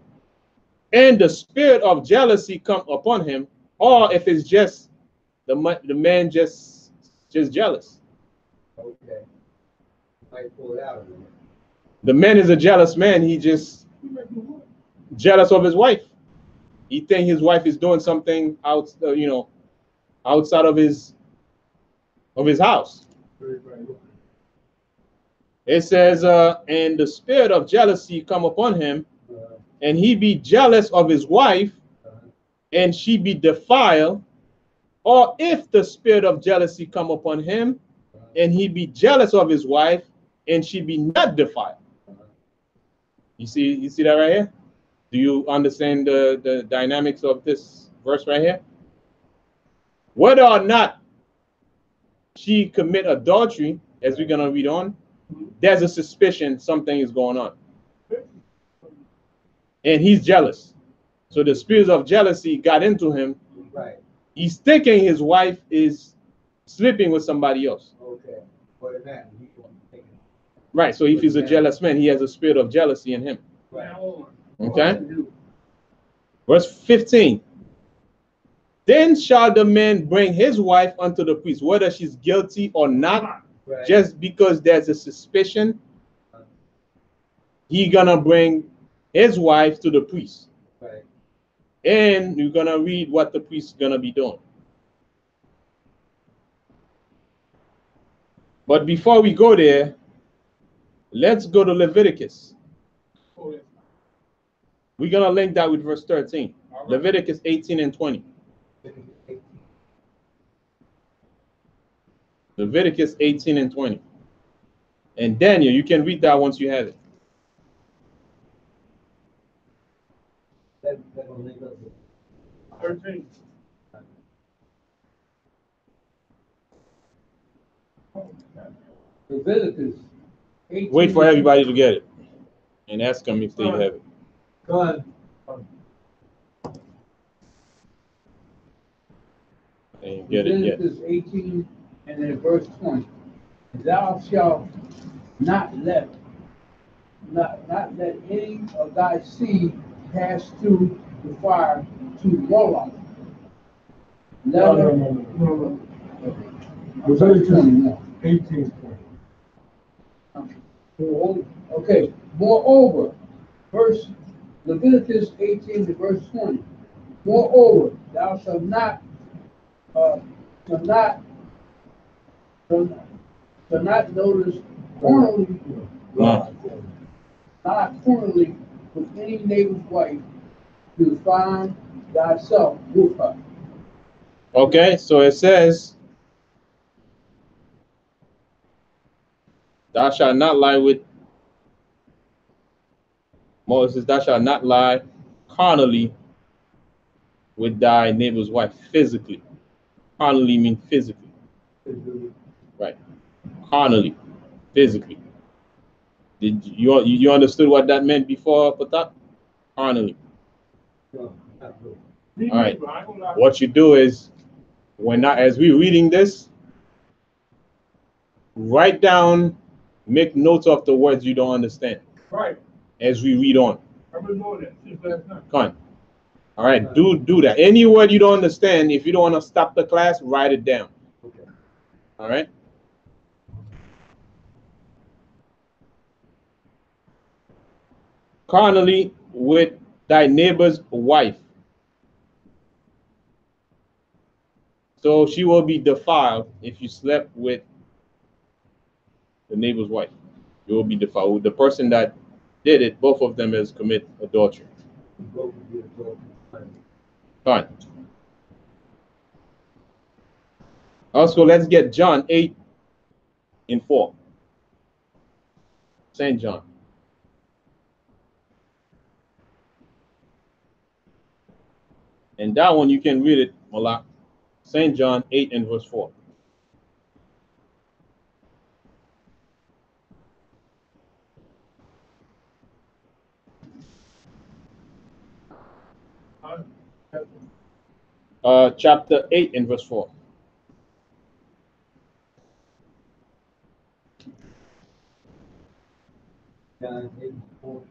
And the spirit of jealousy come upon him, or if it's just the man just jealous. Okay. Might pull it out of him. The man is a jealous man. He just jealous of his wife. He think his wife is doing something outside of his house. It says, and the spirit of jealousy come upon him, and he be jealous of his wife, and she be defiled. Or if the spirit of jealousy come upon him, and he be jealous of his wife, and she be not defiled. You see that right here? Do you understand the dynamics of this verse right here? Whether or not she commit adultery, as we're gonna read on, there's a suspicion something is going on. And he's jealous. So the spirit of jealousy got into him. Right. He's thinking his wife is sleeping with somebody else. Okay. What is that? Right. So if he's a jealous man, he has a spirit of jealousy in him. Right. Okay. Verse 15. Then shall the man bring his wife unto the priest, whether she's guilty or not, Right. just because there's a suspicion. He gonna bring his wife to the priest. Right. And you're gonna read what the priest is gonna be doing. But before we go there, let's go to Leviticus. We're gonna link that with verse 13. Right. Leviticus 18 and 20. Leviticus 18 and 20. And Daniel, you can read that once you have it. That will link up with 13. Leviticus 18. Wait for everybody to get it and ask them if they have it. Go ahead. And get it yet. Leviticus 18 and then verse 20. Thou shalt not let any of thy seed pass through the fire to Moloch. No. Leviticus 18. Okay. Moreover, Leviticus 18 to verse 20. Moreover, thou shalt not notice carnally, not carnally with any neighbor's wife, to find thyself with her. Okay, so it says, thou shalt not lie with Moses, thou shalt not lie carnally with thy neighbor's wife, physically. Carnally means physically. Right. Carnally, physically. Did you understood what that meant before, Patak? Carnally. All right. What you do is, as we're reading this, write down, make notes of the words you don't understand. Right. As we read on. I've been doing that since last night. Come on. All right, do that. Any word you don't understand, if you don't want to stop the class, write it down. Okay. All right. Carnally with thy neighbor's wife. So she will be defiled if you slept with the neighbor's wife. You will be defiled. The person that did it, both of them has commit adultery. Fine. Also, let's get John 8:4. St. John. And that one you can read it, Malak. St. John 8:4. Chapter 8:4. John 8:4.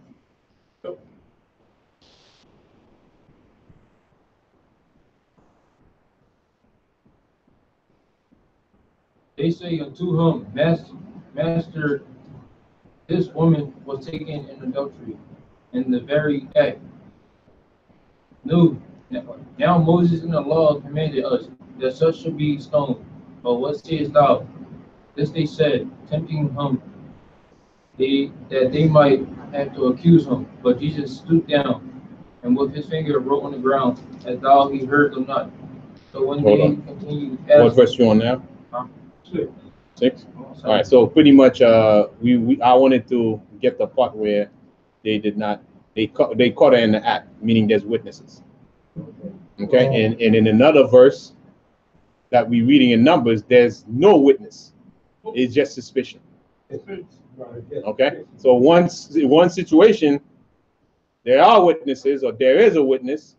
They say unto him, Master, this woman was taken in adultery in the very act. No, now Moses in the law commanded us that such should be stoned. But what sayest thou? This they said, tempting him, that they might have to accuse him. But Jesus stooped down and with his finger wrote on the ground, as though he heard them not. So when Hold they on. continued, What verse you on now? Huh? 6. All right. So pretty much, I wanted to get the part where they did not. They caught her in the act, meaning there's witnesses. Okay. And in another verse that we're reading in Numbers, there's no witness. It's just suspicion. Okay. So one situation, there are witnesses, or there is a witness,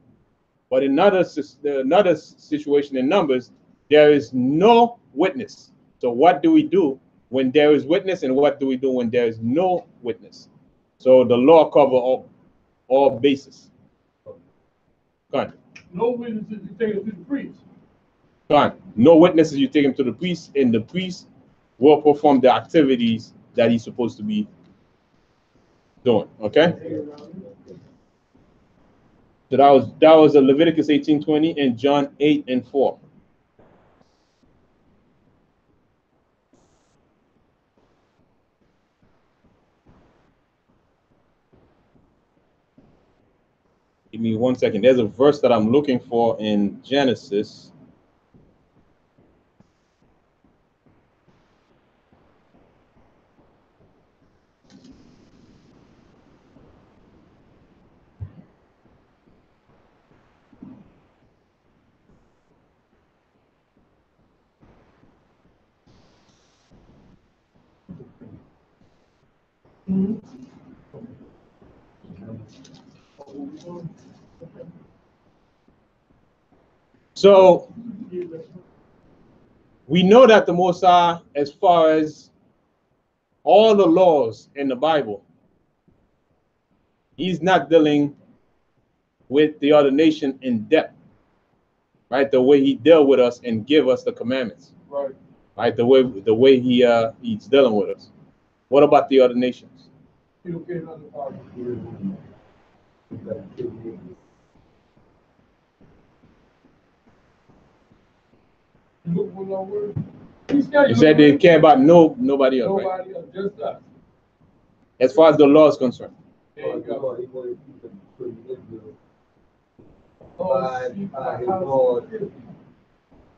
but in another situation in Numbers, there is no witness. So what do we do when there is witness, and what do we do when there is no witness? So the law cover all bases. Go on. No witnesses to take it to the priest. Go on. No witnesses, you take him to the priest, and the priest will perform the activities that he's supposed to be doing. Okay. So that was Leviticus 18:20 and John 8:4. Give me 1 second. There's a verse that I'm looking for in Genesis. So we know that the Most High, as far as all the laws in the Bible, he's not dealing with the other nation in depth, right? The way he dealt with us and give us the commandments, right? The way he's dealing with us. What about the other nations? You said they care about nobody else, right? Nobody else, just us. As far as the law is concerned. There you go. Abide by his Lord,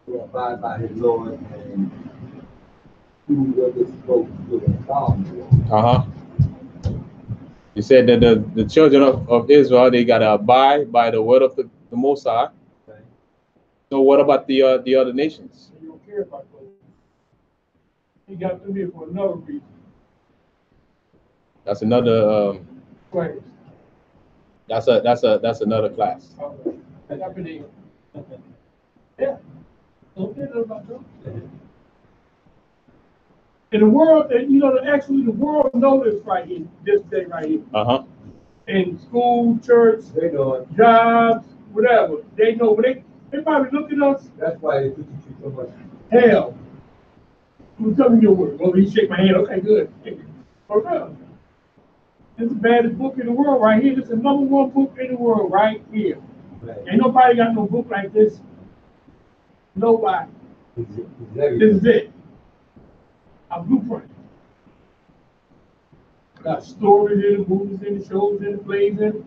to abide by his Lord, and do what is supposed to do. You said that the children of Israel, they gotta abide by the word of the Most High. Okay. So what about the other nations? You don't care about those. He got them here for another reason. That's another Claims. that's another class. Yeah. Don't care about those. In the world, actually the world knows right here, this day right here. In school, church, They know it. jobs, whatever. They know, but they probably look at us. That's why they teach you so much. Hell. Who's telling your word? Well, he shake my hand. Okay, good. For real. This is the baddest book in the world right here. This is the #1 book in the world right here. Right. Ain't nobody got no book like this. Nobody. It's This is it. Our blueprint. Got stories in it, movies in it, shows in it, plays in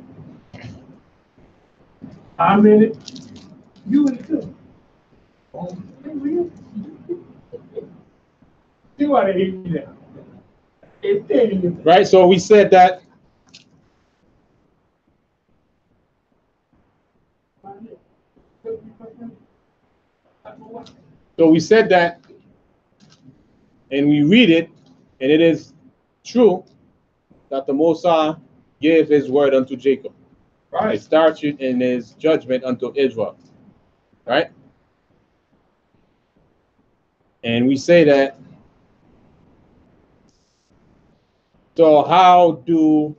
it. I'm in it. You in it too. Oh, hey, real. See why they hate me now. It's dead in your face. Right? So we said that. So we said that, and we read it, and it is true that the Most High gave his word unto Jacob. Right. His statute and his judgment unto Israel. Right? And we say that. So how do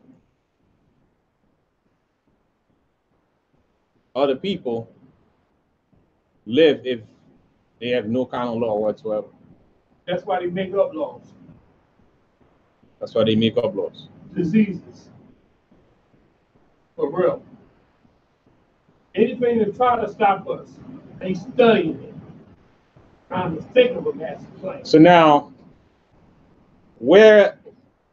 other people live if they have no kind of law whatsoever? That's why they make up laws. That's why they make up laws. Diseases. For real. Anything that try to stop us, they studying it. Trying to think of a master plan. So now, where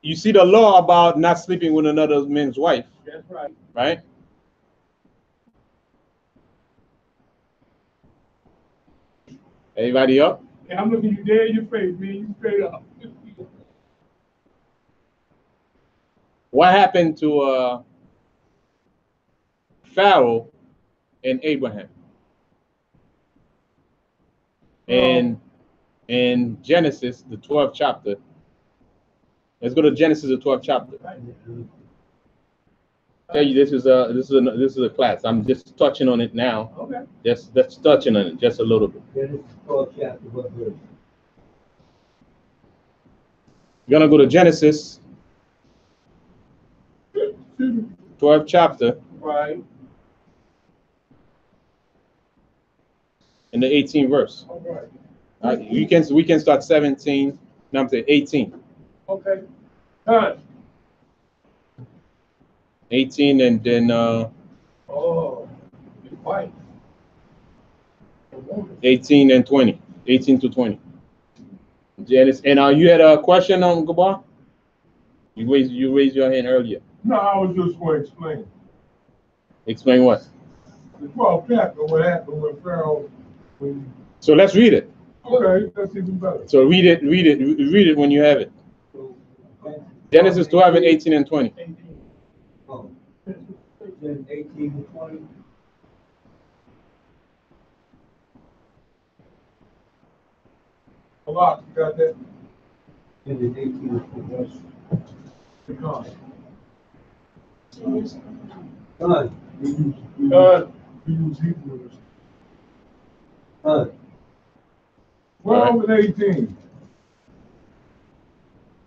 you see the law about not sleeping with another man's wife, That's right. right? Everybody up? And I'm looking you dead in your face, man. You straight up. What happened to Pharaoh and Abraham? And in Genesis, the 12th chapter. Let's go to Genesis, the 12th chapter. Tell you this is a class. I'm just touching on it now. Okay. Just touching on it just a little bit. Genesis 12 chapter, what verse? You're gonna go to Genesis 12th chapter Right. in the 18th verse. All right. We can start 17. No, I'm saying 18. Okay. Done. 18 and then Oh, you're white. 18 and 20. 18 to 20. Genesis. And you had a question on Gabar? You raised your hand earlier. No, I was just going to explain. Explain what? The 12th chapter, what happened when Pharaoh, So let's read it. okay, that's even better. So read it when you have it. Genesis 12 and 18 and 20. Oh, then 18 to 20. A lot, you got that? And then 18 to 20. Because Done. we use Hebrew. Done. 12 and 18.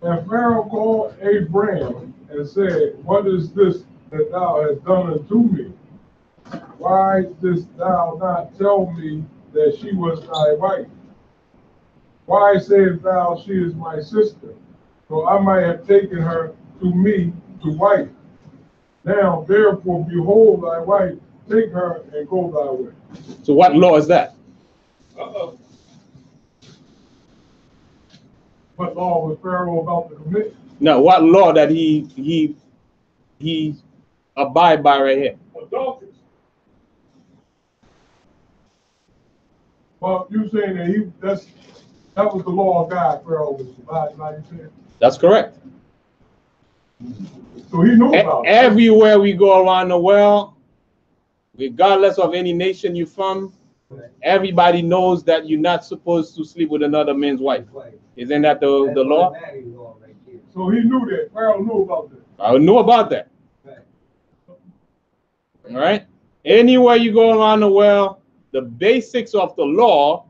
And Pharaoh called Abraham and said, what is this that thou hast done unto me? Why didst thou not tell me that she was thy wife? Why sayest thou she is my sister? So I might have taken her to me to wife. Now therefore behold thy wife, take her and go thy way. So what law is that? Uh-oh. What law was Pharaoh about to commit? No, what law that he abide by right here? Adulterous. Well, you saying that that was the law of God, Pharaoh was abiding by, you saying? That's correct. So he knew about it. Everywhere we go around the world, regardless of any nation you're from, everybody knows that you're not supposed to sleep with another man's wife. Isn't that the law? So he knew that. Pharaoh knew about that. I knew about that. All right. Anywhere you go around the world, the basics of the law,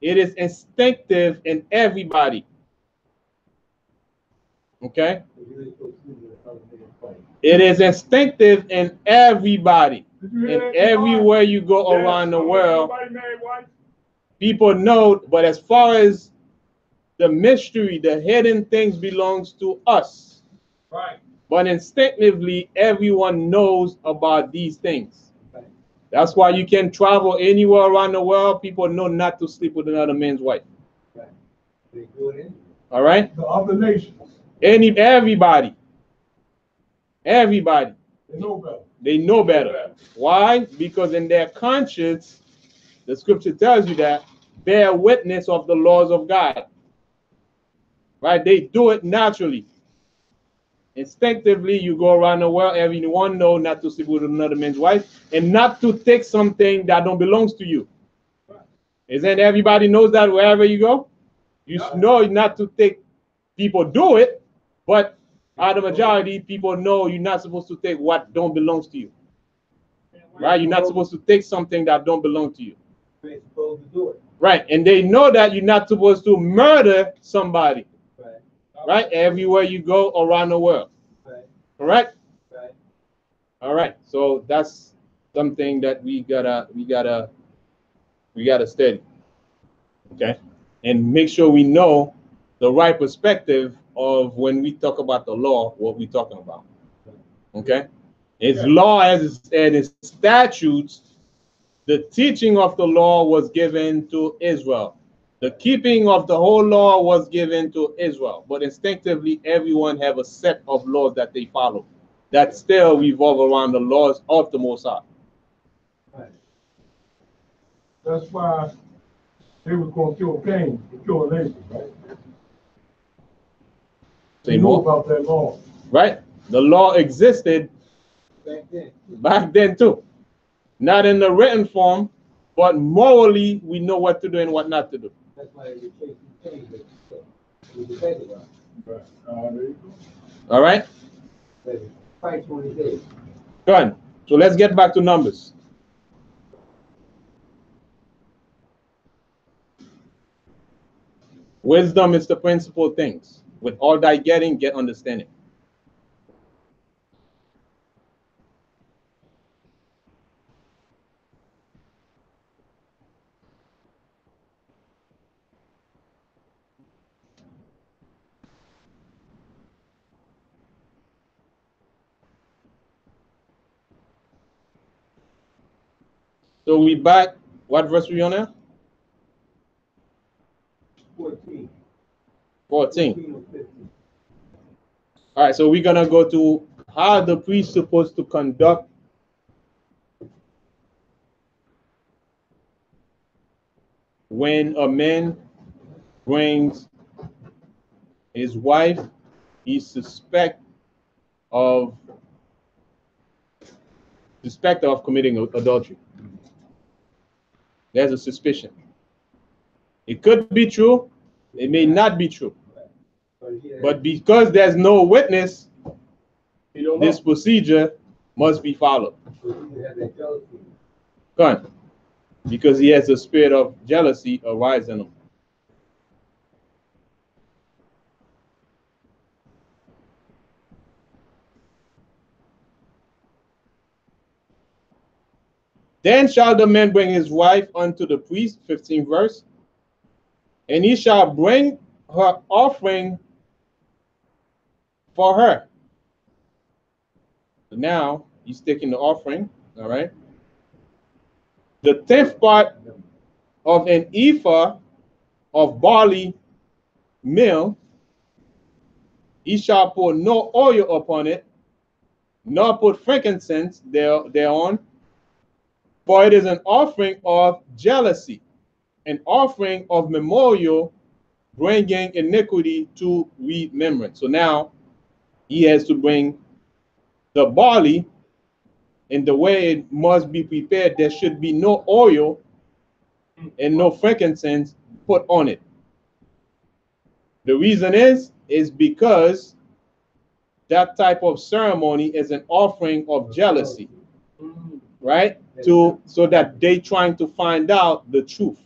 it is instinctive in everybody. Okay. It is instinctive in everybody. And everywhere you go around the world, people know, but as far as the mystery, the hidden things belongs to us. Right. But instinctively, everyone knows about these things. That's why you can travel anywhere around the world. People know not to sleep with another man's wife. Right. They do it anyway. All right? The other nations, Everybody. Everybody. they know better. They know better. Why? Because in their conscience, the scripture tells you that bear witness of the laws of God. Right? They do it naturally. Instinctively, you go around the world, everyone know not to sleep with another man's wife and not to take something that don't belongs to you. Isn't everybody knows that wherever you go? You know not to take, people do it, but out of the majority, people know you're not supposed to take what don't belongs to you. Right? You're not supposed to take something that don't belong to you. You're supposed to do it. Right? And they know that you're not supposed to murder somebody. Right. Right? Everywhere you go around the world. Right. Correct? Right. All right. So that's something that we gotta study. Okay? And make sure we know the right perspective of when we talk about the law, what we're talking about. Okay? Its law as its statutes, the teaching of the law was given to Israel. The keeping of the whole law was given to Israel. But instinctively, everyone have a set of laws that they follow that still revolve around the laws of the Most High. Right. That's why they were going to kill Cain, to kill a nation, right? Say They knew more. about that law. Right? The law existed back then too. Not in the written form, but morally, we know what to do and what not to do. That's why they take the thing. Right. There you go. All right? Fight 20 days. Good. So let's get back to Numbers. Wisdom is the principal things. With all thy getting, get understanding. So we back. What verse we on now? 14. 14. 14 or 15. All right, so we're going to go to how the priest supposed to conduct when a man brings his wife, he's suspect of committing adultery. There's a suspicion. It could be true, it may not be true. But because there's no witness, this procedure must be followed. Come on. Because he has a spirit of jealousy arise in him. Then shall the man bring his wife unto the priest, 15th verse, and he shall bring her offering for her. So now he's taking the offering, all right? The 10th part of an ephah of barley meal, he shall put no oil upon it, nor put frankincense thereon, for it is an offering of jealousy, an offering of memorial, bringing iniquity to remembrance. So now he has to bring the barley, and the way it must be prepared, there should be no oil and no frankincense put on it. The reason is because that type of ceremony is an offering of jealousy, right? So that they trying to find out the truth.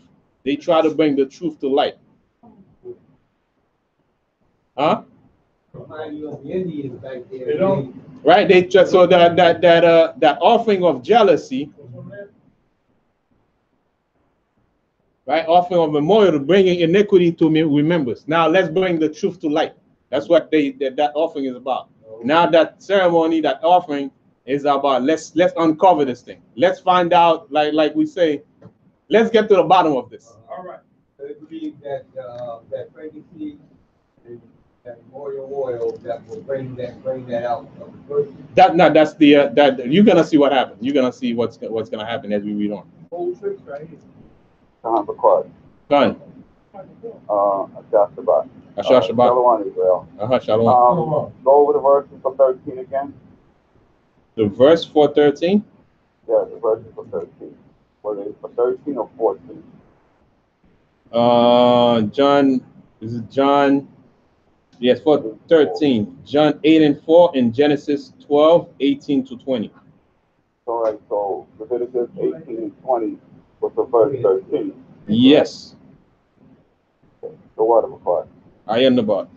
They try to bring the truth to light. Huh? Right? They just, so that offering of jealousy, right? Offering of memorial, bringing iniquity to me remembers. Now let's bring the truth to light. That's what that offering is about. Now that ceremony, that offering It's about let's uncover this thing. Let's find out, like we say, let's get to the bottom of this. All right. They believe that that pregnancy and that memorial oil that will bring that out of the person. That's the that you're gonna see what happens. You're gonna see what's gonna happen as we read on. Whole tricks right here. Time for question. Done. Asha Shabbat. Asha Shabbat. Shalom, Israel. Shalom. Go over the verses for 13 again. The verse for 13. Yeah, the verses for 13. Whether it's for 13 or 14. John, is it John? Yes, for 13. John 8 and 4 and Genesis 12, 18 to 20. All right, so Leviticus 18 and 20 was the verse 13. Yes. Okay. So what of a part? I am the bot.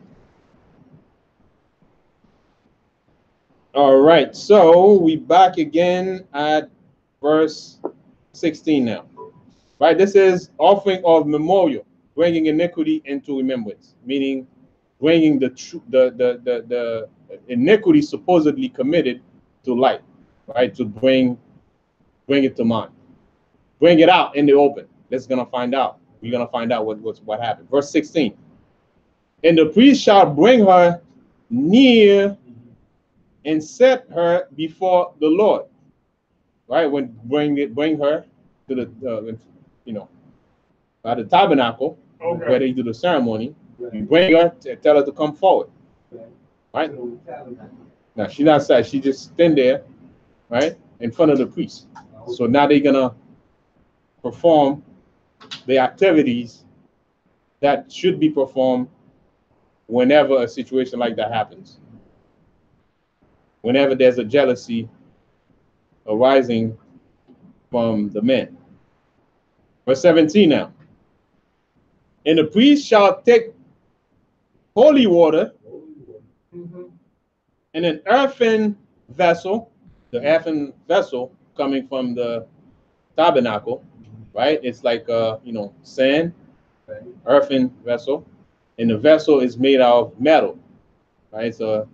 All right, so we back again at verse 16 now. Right, this is offering of memorial, bringing iniquity into remembrance, meaning bringing the iniquity supposedly committed to light, right? To bring it to mind, bring it out in the open. Let's gonna find out. We're gonna find out what happened. Verse 16. And the priest shall bring her near and set her before the Lord. Right, when bring her to the by the tabernacle, Okay. where they do the ceremony. You bring her to tell her to come forward. Right? Now she's not sad, she just stand there, right, in front of the priest. So now they're gonna perform the activities that should be performed whenever a situation like that happens. Whenever there's a jealousy arising from the men. Verse 17 now. And the priest shall take holy water in an earthen vessel, the earthen vessel coming from the tabernacle, right? It's like sand, earthen vessel, and the vessel is made out of metal, right? It's a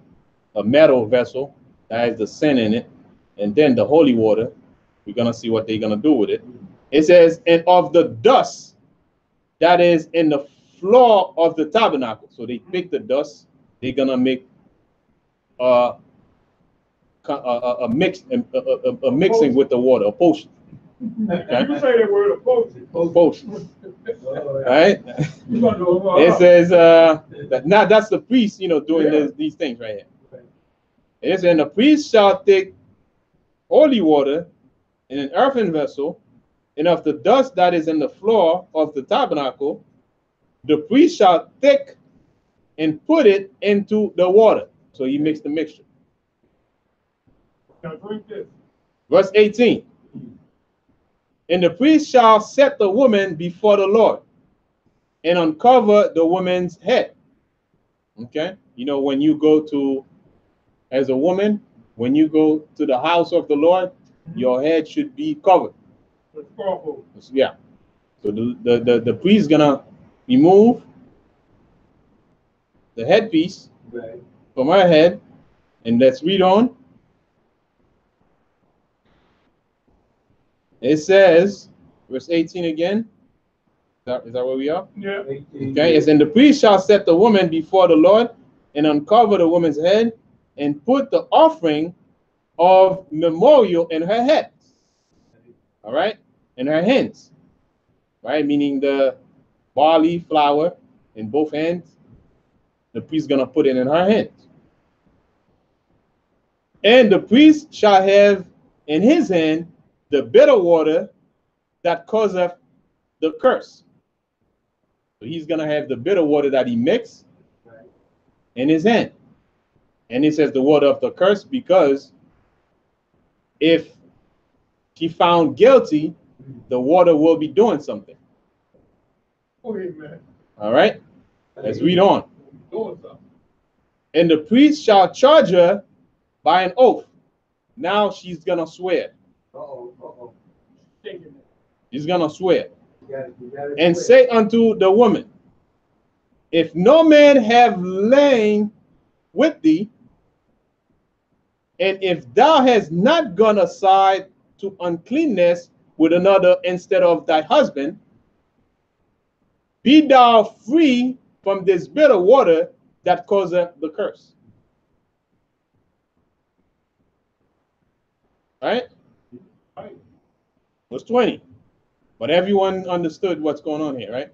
metal vessel that has the sand in it, and then the holy water. We're gonna see what they're gonna do with it. It says, and of the dust that is in the floor of the tabernacle. So they pick the dust. They're gonna make a mixing with the water, a potion. Okay? You say that word, a potion. Potion. Right? It says that now that's the priest, doing these things right here. It says, and the priest shall take holy water in an earthen vessel, and of the dust that is in the floor of the tabernacle, the priest shall take and put it into the water. So he makes the mixture. Now drink this. Verse 18. And the priest shall set the woman before the Lord and uncover the woman's head. Okay? When you go to, as a woman, when you go to the house of the Lord, your head should be covered. Yeah. So the priest is gonna remove the headpiece from her head, and let's read on. It says, verse 18 again. Is that where we are? Yeah. Okay. It's, and the priest shall set the woman before the Lord and uncover the woman's head and put the offering of memorial in her head. All right, in her hands. Right, meaning the barley flour in both hands. The priest gonna put it in her hands. And the priest shall have in his hand the bitter water that causeth the curse. So he's gonna have the bitter water that he mixed in his hand. And it says the water of the curse, because if she found guilty, the water will be doing something. Amen. All right, let's read on. Doing something. And the priest shall charge her by an oath. Now she's gonna swear. She's gonna swear and say unto the woman, if no man have lain with thee, And if thou hast not gone aside to uncleanness with another instead of thy husband, be thou free from this bitter water that causeth the curse. Right? Verse 20. But everyone understood what's going on here, right?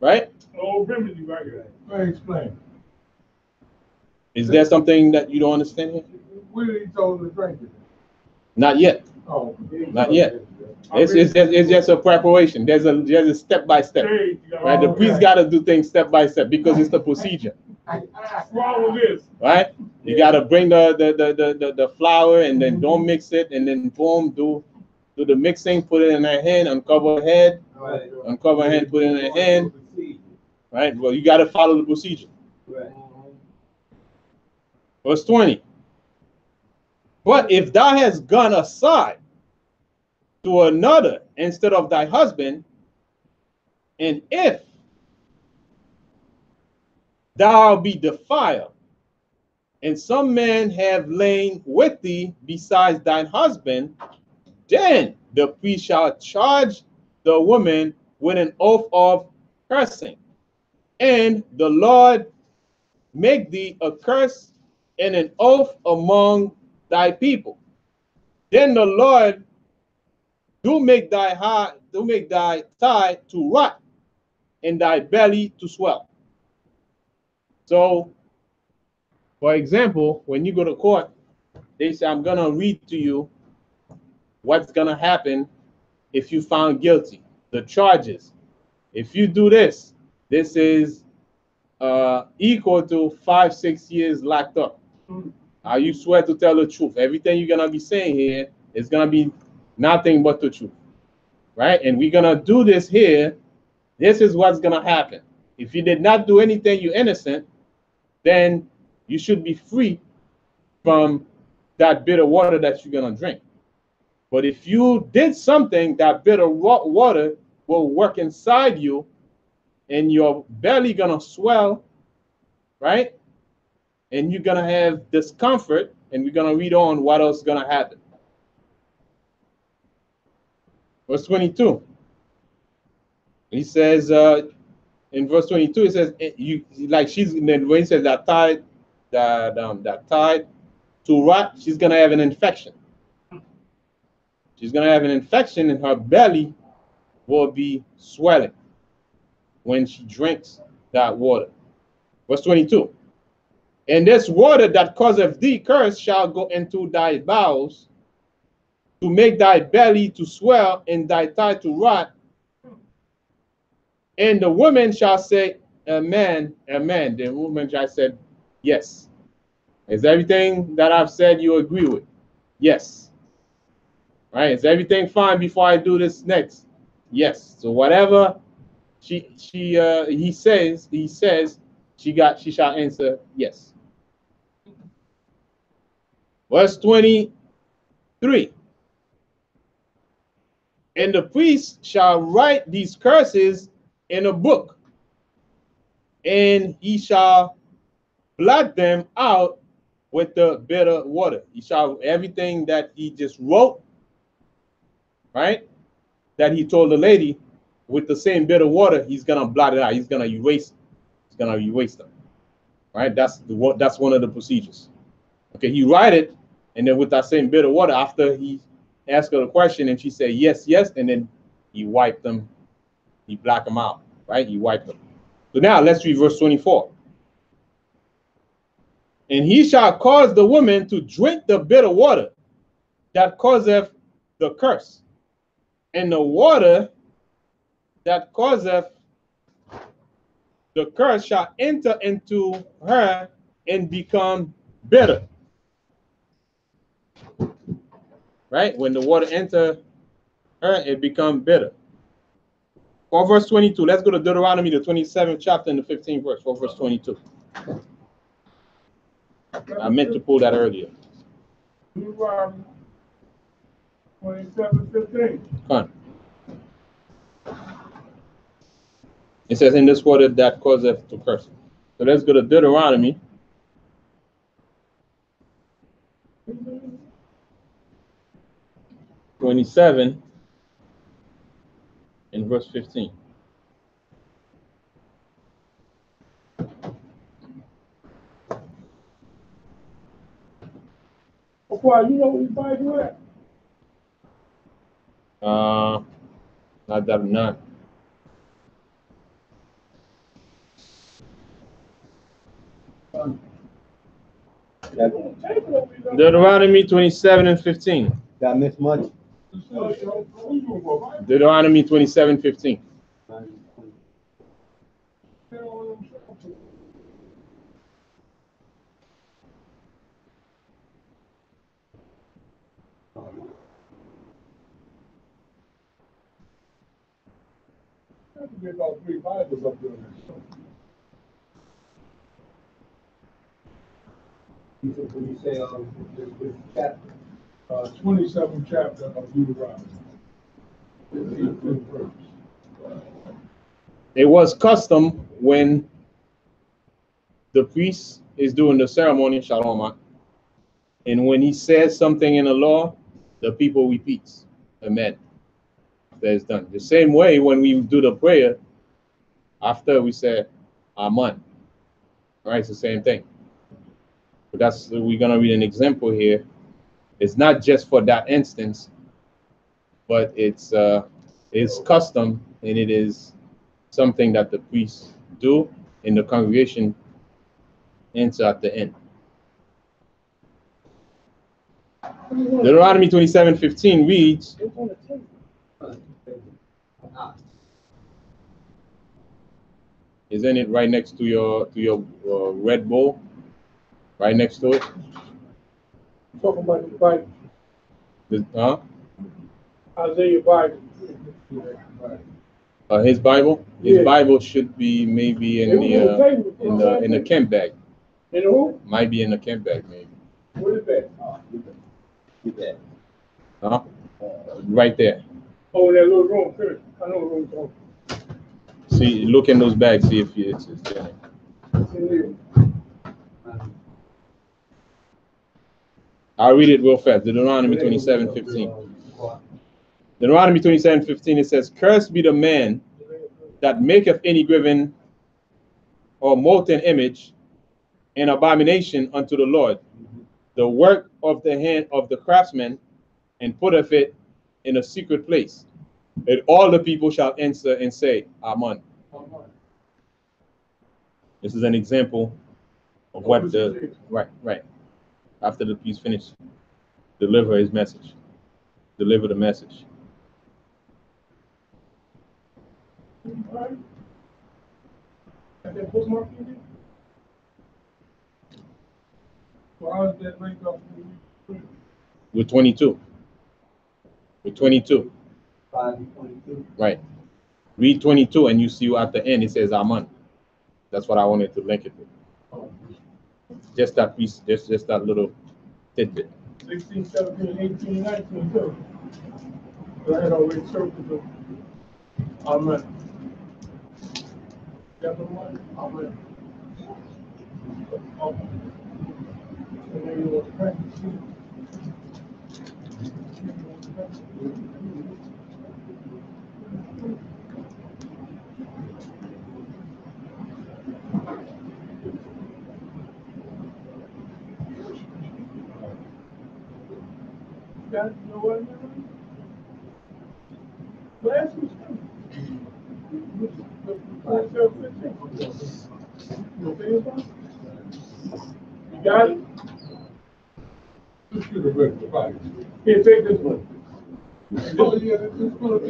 Right? Oh, remedy right here. Let me explain. Is there something that you don't understand here? What did he told him to drink it? Not yet. Oh, Not yet. It's just a preparation. There's a step by step. Right? The priest got to do things step by step because it's the procedure. What's wrong with this? Right? You got to bring the flour and then don't mix it, and then boom, do the mixing, put it in their hand, uncover the head, uncover hand, put it in their hand. Right? Well, you got to follow the procedure. Verse 20. But if thou hast gone aside to another instead of thy husband, and if thou be defiled, and some men have lain with thee besides thine husband, then the priest shall charge the woman with an oath of cursing, and the Lord make thee a curse and an oath among thy people. Then the Lord do make thy thigh to rot and thy belly to swell. So, for example, when you go to court, they say, I'm going to read to you what's going to happen if you found guilty, the charges. If you do this, this is equal to 5-6 years locked up. You swear to tell the truth. Everything you're going to be saying here is going to be nothing but the truth. Right? And we're going to do this here. This is what's going to happen. If you did not do anything, you're innocent, then you should be free from that bitter water that you're going to drink. But if you did something, that bitter water will work inside you and your belly going to swell, right? And you're going to have discomfort, and we're going to read on what else is going to happen. Verse 22. He says, in verse 22, it says, when he says that tied to rot, she's going to have an infection. She's going to have an infection, and her belly will be swelling when she drinks that water. Verse 22. And this water that causeth thee curse shall go into thy bowels, to make thy belly to swell and thy thigh to rot. And the woman shall say, Amen, amen. The woman shall say, yes. Is everything that I've said you agree with? Yes. Right? Is everything fine before I do this next? Yes. So whatever he says, she shall answer yes. Verse 23. And the priest shall write these curses in a book, and he shall blot them out with the bitter water. He shall, everything that he just wrote, right, that he told the lady, with the same bitter water, he's gonna blot it out. He's gonna erase it. He's gonna erase them. Right? That's one of the procedures. Okay, he write it, and then with that same bitter water, after he asked her a question and she said yes, yes, and then he wiped them, he blacked them out. Right? He wiped them. So now let's read verse 24. And he shall cause the woman to drink the bitter water that causeth the curse, and the water that causeth the curse shall enter into her and become bitter. Right? When the water enter her, it becomes bitter. For verse 22, let's go to Deuteronomy, the 27th chapter and the 15th verse, for verse 22. I meant to pull that earlier. Deuteronomy 27:15. Come on. It says, in this water that causeth to curse. So let's go to Deuteronomy 27 and verse 15. Why, you know what you Bible at? Not that, not. Deuteronomy 27 and 15. Did I miss much? Deuteronomy 27, 15. Get about 3 Bibles up there. When you say this chapter, 27th chapter of Deuteronomy. 15th verse. It was custom when the priest is doing the ceremony, Shalom, and when he says something in the law, the people repeats, amen. That is done. The same way when we do the prayer, after we say, amen. All right, it's the same thing. But that's, we're gonna read an example here. It's not just for that instance, but it's custom, and it is something that the priests do in the congregation answer at the end. Deuteronomy 27:15 reads, isn't it right next to your Red Bull? Right next to it? Talking about the Bible. Huh? Isaiah Bible. His Bible? His Yeah. Bible should be maybe in the camp bag. In the who? Might be in the camp bag, maybe. What is that? Huh? Right there. Oh, in that little room, first. I know what room talking. See, look in those bags, see if it's there. It's in here. I'll read it real fast. Deuteronomy 27:15. Deuteronomy 27:15, it says, "Cursed be the man that maketh any graven or molten image, an abomination unto the Lord, the work of the hand of the craftsman, and putteth it in a secret place. And all the people shall answer and say, Amen." This is an example of what the right. After the priest finished, deliver his message. Deliver the message. Right? Got that bookmark in there? So how does that link up with With 22. With 22. 5 and 22. Right. Read 22 and you see at the end it says Amen. That's what I wanted to link it with. Just that piece, just that little tidbit. 16, 17, 18, 19, too? I had already circled them. Amen. Got the one? Amen. And then you want to practice it. Got it? You know what? Glasses? You got it? Here, take this one. Oh, yeah, that's just gonna be,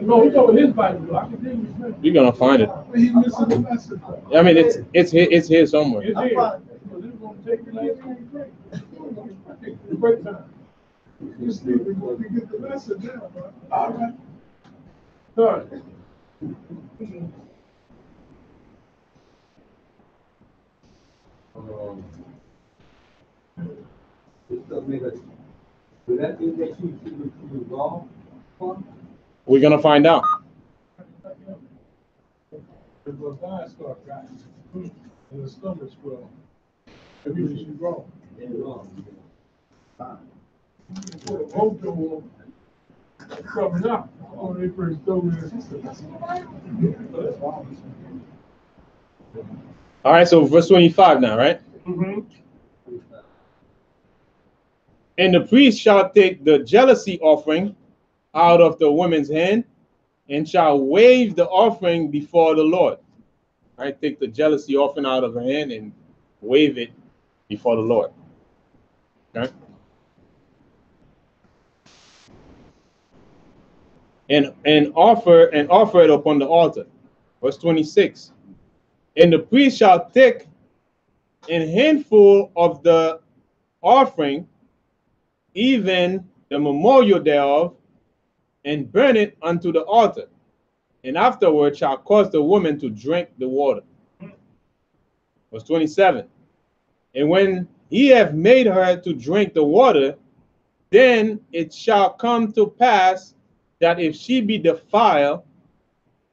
no, he's over his Bible. I can tell you his name. You're gonna find it. He's missing the message. I mean, it's here somewhere. It's here. So this is gonna take you last week break. The break time. You see, we're going to get the message now, bro. All right. Done. Would that mean that you was wrong? We're gonna find out. If a guy start guys, and the stomach swell, it means she's wrong. They're wrong. Put a boat on Something up. Oh, they first told me this. All right, so verse 25 now, right? Mm-hmm. And the priest shall take the jealousy offering out of the woman's hand and shall wave the offering before the Lord. All right, take the jealousy offering out of her hand and wave it before the Lord. Okay. And offer it upon the altar. Verse 26. And the priest shall take an handful of the offering, even the memorial thereof, and burn it unto the altar, and afterward shall cause the woman to drink the water. Verse 27. And when he have made her to drink the water, then it shall come to pass that if she be defiled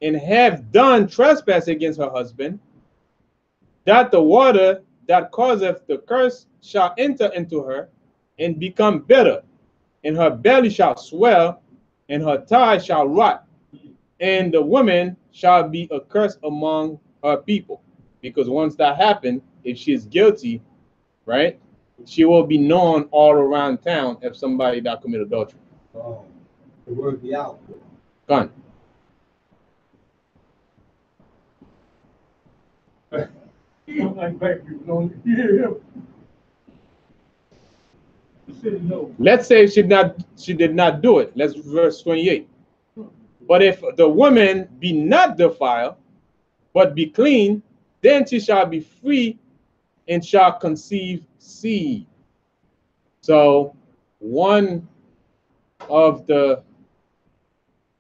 and have done trespass against her husband, that the water that causeth the curse shall enter into her and become bitter, and her belly shall swell, and her thigh shall rot, and the woman shall be accursed among her people. Because once that happened, if she is guilty, right, she will be known all around town as somebody that committed adultery. Oh, the word be out. Gone. Like black people don't hear him. He said no. Let's say she did not do it. Let's verse 28. But if the woman be not defiled, but be clean, then she shall be free and shall conceive seed. So one of the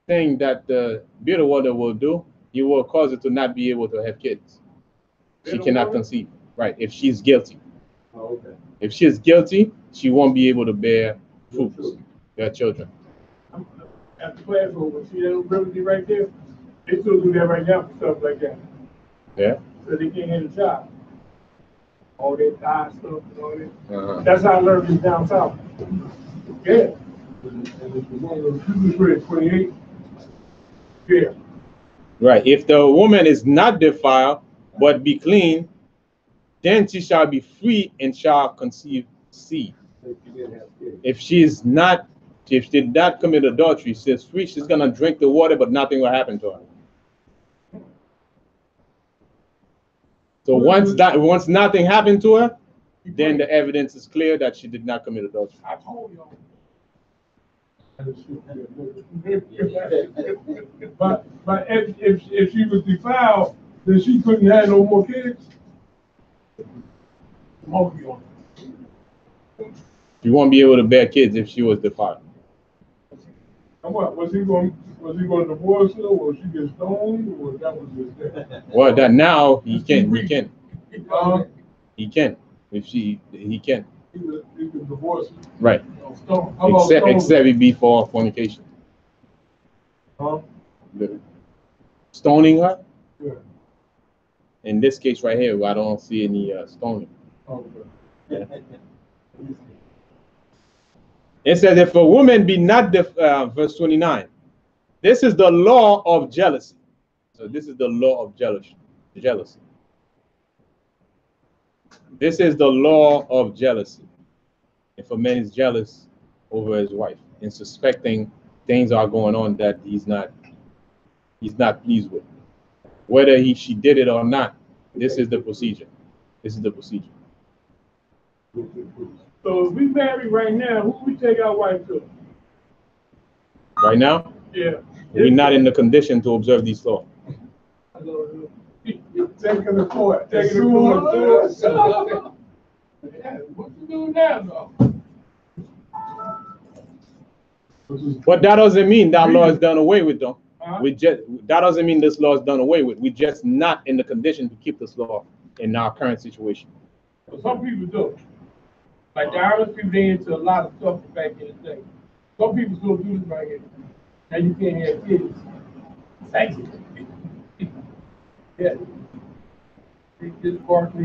thing that the bitter water will do, it will cause her to not be able to have kids. She cannot conceive, right? If she's guilty. Oh, okay. If she is guilty, she won't be able to bear fruits, their children. At the class over, see that remedy right there? They still do that right now for stuff like that. Yeah. So they can't hit a child. All that eye stuff and all that. Uh-huh. That's how I learned this down south. Yeah. This is read 28. Yeah. Right. If the woman is not defiled, but be clean, then she shall be free and shall conceive seed. If she did not commit adultery, she's free, she's gonna drink the water, but nothing will happen to her. So once nothing happened to her, then the evidence is clear that she did not commit adultery. I told y'all. But if she was defiled, then she couldn't have no more kids. She won't be able to bear kids if she was defiled. And what was he going to divorce her, or she get stoned, or that was his thing? Well, that now he can. He can. He can. He can. He can divorce her. Right. Stone. How about Except it be for fornication. Huh? Stoning her? Yeah. In this case right here, I don't see any stoning. Okay. It says, if a woman be not, verse 29, this is the law of jealousy. So this is the law of jealousy. This is the law of jealousy. If a man is jealous over his wife and suspecting things are going on that he's not pleased with, whether she did it or not, this is the procedure. This is the procedure. So if we married right now, who we take our wife to? Right now, Yeah. we're not in the condition to observe these laws. Taking the court. Taking the court. Yeah, what you do now, though? But that doesn't mean that law is done away with, though. Huh? That doesn't mean this law is done away with. We're just not in the condition to keep this law in our current situation. Well, some people do. Like the Irish people, they into a lot of stuff back in the day. Some people still do this right here. Now you can't have kids. Thank you. Yeah.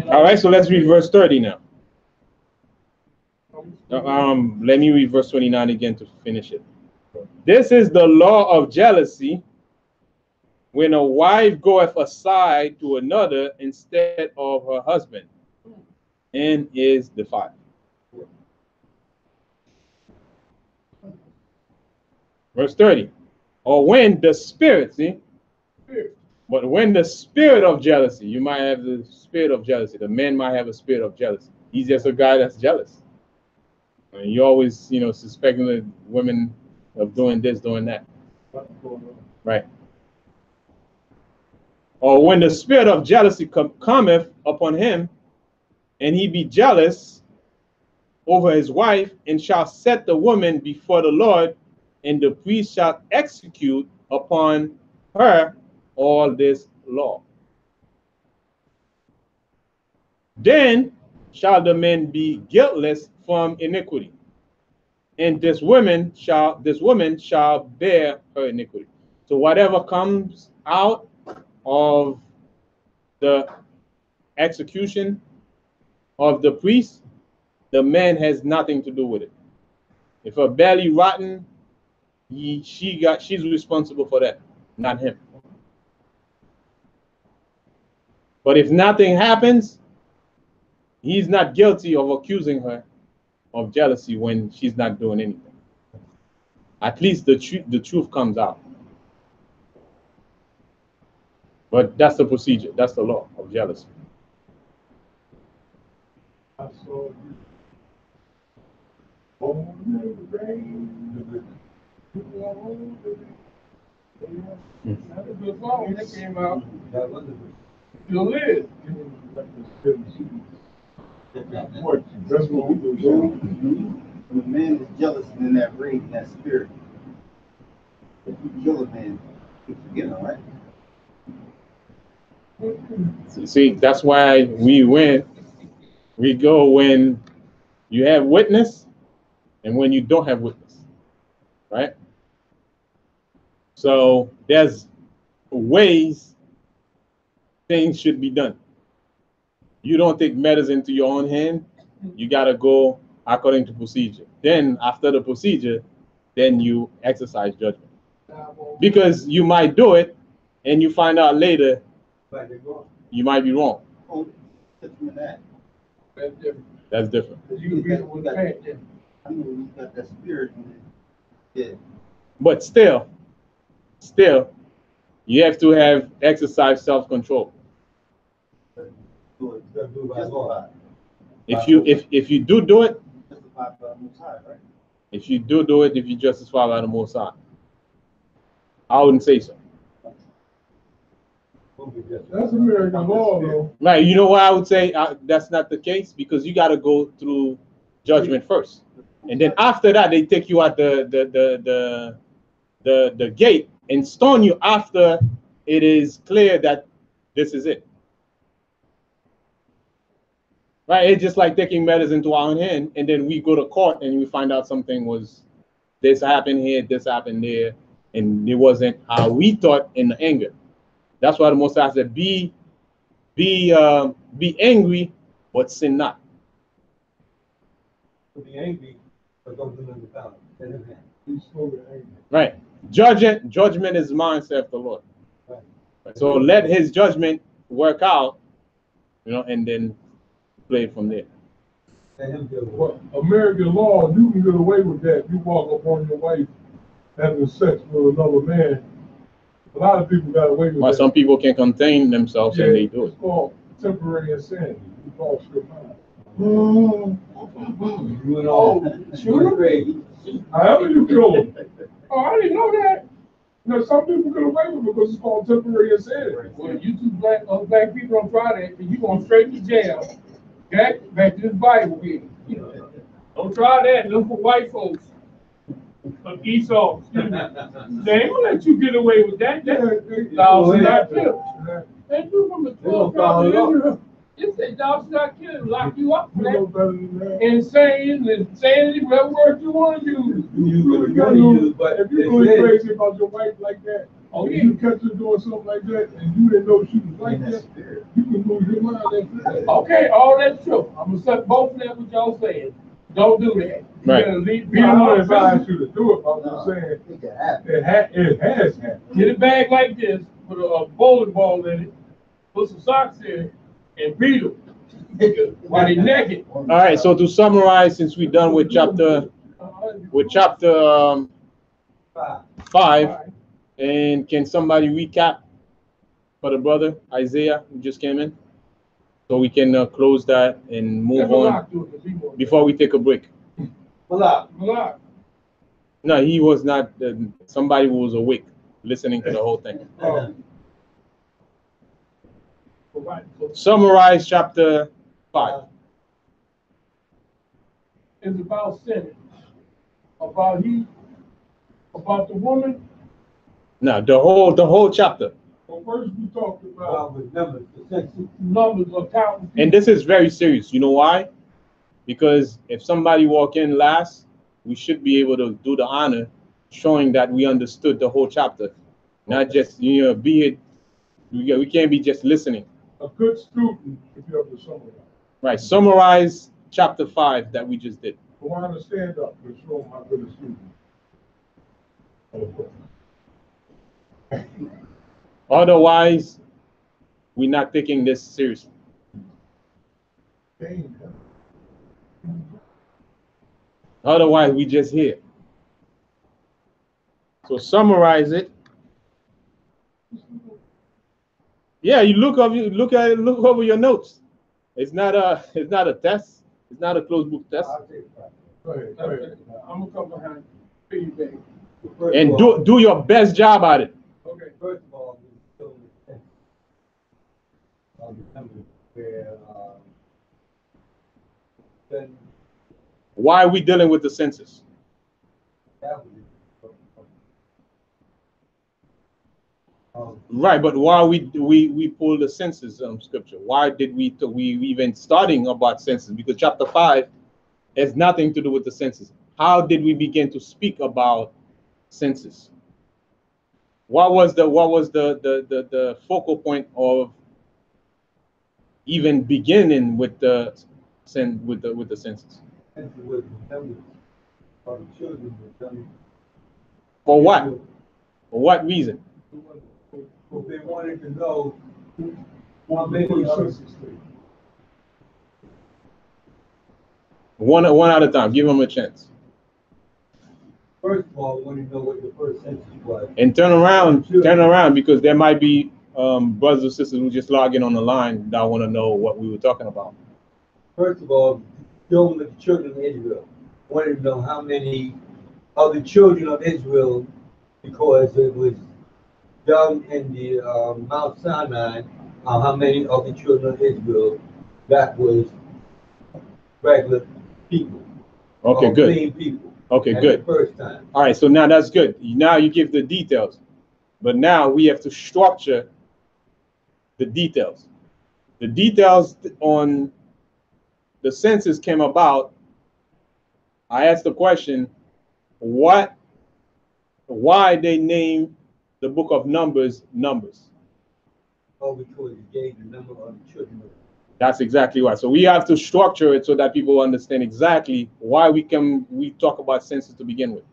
All right, so let's read verse 30 now. Let me read verse 29 again to finish it. This is the law of jealousy, when a wife goeth aside to another instead of her husband, and is defiled. Verse 30. Or when the spirit, see? But when the spirit of jealousy, you might have the spirit of jealousy. The man might have a spirit of jealousy. He's just a guy that's jealous. And you always, suspecting the women of doing this, doing that. Right. Or when the spirit of jealousy cometh upon him, and he be jealous over his wife, and shall set the woman before the Lord, and the priest shall execute upon her all this law. Then shall the man be guiltless from iniquity, and this woman shall bear her iniquity. So whatever comes out of the execution of the priest, the man has nothing to do with it. If her belly rotten, she's responsible for that, not him. But if nothing happens, he's not guilty of accusing her of jealousy when she's not doing anything. At least the truth comes out. But that's the procedure. That's the law of jealousy. That's a good song that came out. Still is. That's what we do. When a man is jealous and in that rage, that spirit, if you kill a man, you forget, all right? See, that's why we go when you have witness and when you don't have witness, right? So there's ways things should be done. You don't take matters into your own hand. You got to go according to procedure. Then after the procedure, then you exercise judgment. Because you might do it and you find out later you might be wrong. Oh, that. That's different. You read it with the pants. I know you got that spirit in it. Yeah. But still, you have to have exercise self-control. If you do it, if you do it, if you justify by the Most High, I wouldn't say so. That's American law, though. Right? You know why I would say that's not the case? Because you got to go through judgment first, and then after that they take you out the gate and stone you after it is clear that this is it. Right? It's just like taking matters into our own hand, and then we go to court and we find out something was this happened here, this happened there, and it wasn't how we thought in the anger. That's why the Most High said, be angry, but sin not. To be angry, but don't do nothing about it. Right. Judgment is mine, saith the Lord. Right. So let his judgment work out, and then play it from there. Well, American law, you can get away with that. You walk up on your wife having sex with another man. A lot of people got away with that. Some people can contain themselves and they do it. It's called temporary insanity. You lost your mind. Shoot However you kill them. Oh, I didn't know that. Some people get away with it because it's called temporary insanity. Well, you two black people on Friday, and you're going straight to jail. Okay? Back to this Bible here. Don't try that. Look for white folks. Esau. They ain't gonna let you get away with that. Thou shalt not kill. They do from the 12 tribes of Israel. It said thou shalt not kill. Lock you up for that. Insane, insanity, whatever word you want to use. But if you're really crazy about your wife like that, you catch her doing something like that, and you didn't know she was like that, you can lose your mind after that. Okay, all that's true. I'm gonna set both of that what y'all saying. Don't do that. Right. We don't want to advise you to do it, but I'm just saying, It can happen. it has happened. Get a bag like this, put a bowling ball in it, put some socks in it, and beat them while they naked. All right. So to summarize, since we're done with chapter 5, and can somebody recap for the brother Isaiah who just came in, so we can close that and move on before we take a break. Malak. No, he was not. Somebody who was awake, listening to the whole thing. Summarize chapter 5. It's about sin, about the woman. Now the whole chapter. Well, first we talked about Numbers of counting. And this is very serious. You know why? Because if somebody walk in last, we should be able to do the honor, showing that we understood the whole chapter, not just be it. We can't be just listening. a good student if you have to summarize. Right. Summarize chapter 5 that we just did. I want to stand up and show my good student. Otherwise, we're not taking this seriously. Otherwise, we just here. So summarize it. Yeah, you look over your notes. It's not a test. It's not a closed book test. Go ahead. I'm gonna come behind feedback. And do your best job at it. Okay. First of all, where then Why are we dealing with the census? that was Right, but why we pull the census scripture? Why did we even starting about census? Because chapter 5 has nothing to do with the census. How did we begin to speak about census? What was the focal point of even beginning with the census? For what? For what reason? They wanted to know how many One at a time. Give them a chance. First of all, we want to know what the first census was. And turn around because there might be brothers or sisters who just log in on the line that want to know what we were talking about. First of all, children of the children of Israel wanted to know how many of the children of Israel, because it was done in the Mount Sinai, how many of the children of Israel that was regular people. Okay, good. Clean people. Okay, That's good. the first time. All right, so now that's good. Now you give the details, but now we have to structure the details. The details on the census came about. I asked the question, why they named the book of Numbers. Oh, because it gave the number of the children of That's exactly right. So we have to structure it so that people understand exactly why we talk about census to begin with.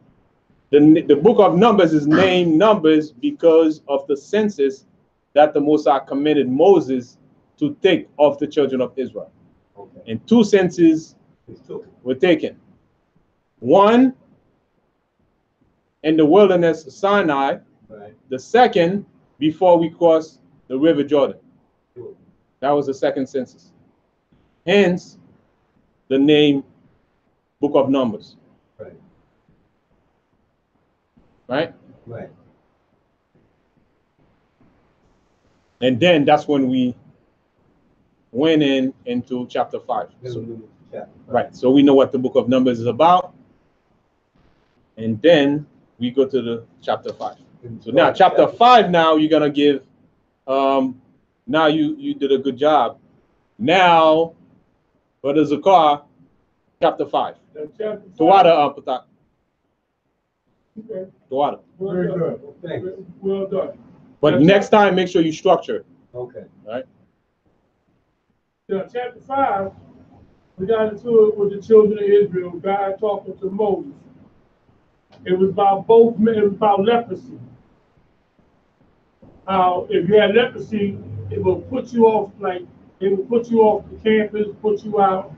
The book of Numbers is named Numbers because of the census that the Most High commanded Moses to take of the children of Israel. Okay. And 2 censuses were taken. One in the wilderness of Sinai, Right. the second before we crossed the river Jordan. That was the second census. Hence, the name Book of Numbers. Right. Right? Right. And then that's when we went into chapter 5. Right. So we know what the Book of Numbers is about. And then we go to the chapter 5. So now chapter 5, now you're gonna give now you did a good job. Now, Brother Zakar, chapter 5. Tawada Patak. Okay. Tawada. Very good. Thanks. Well done. But next time, make sure you structure. Okay. Right? Now, chapter 5 We got into it with the children of Israel. God talking to Moses. It was about both men. It was about leprosy. How if you had leprosy, it will put you off. Like it will put you off the campus, put you out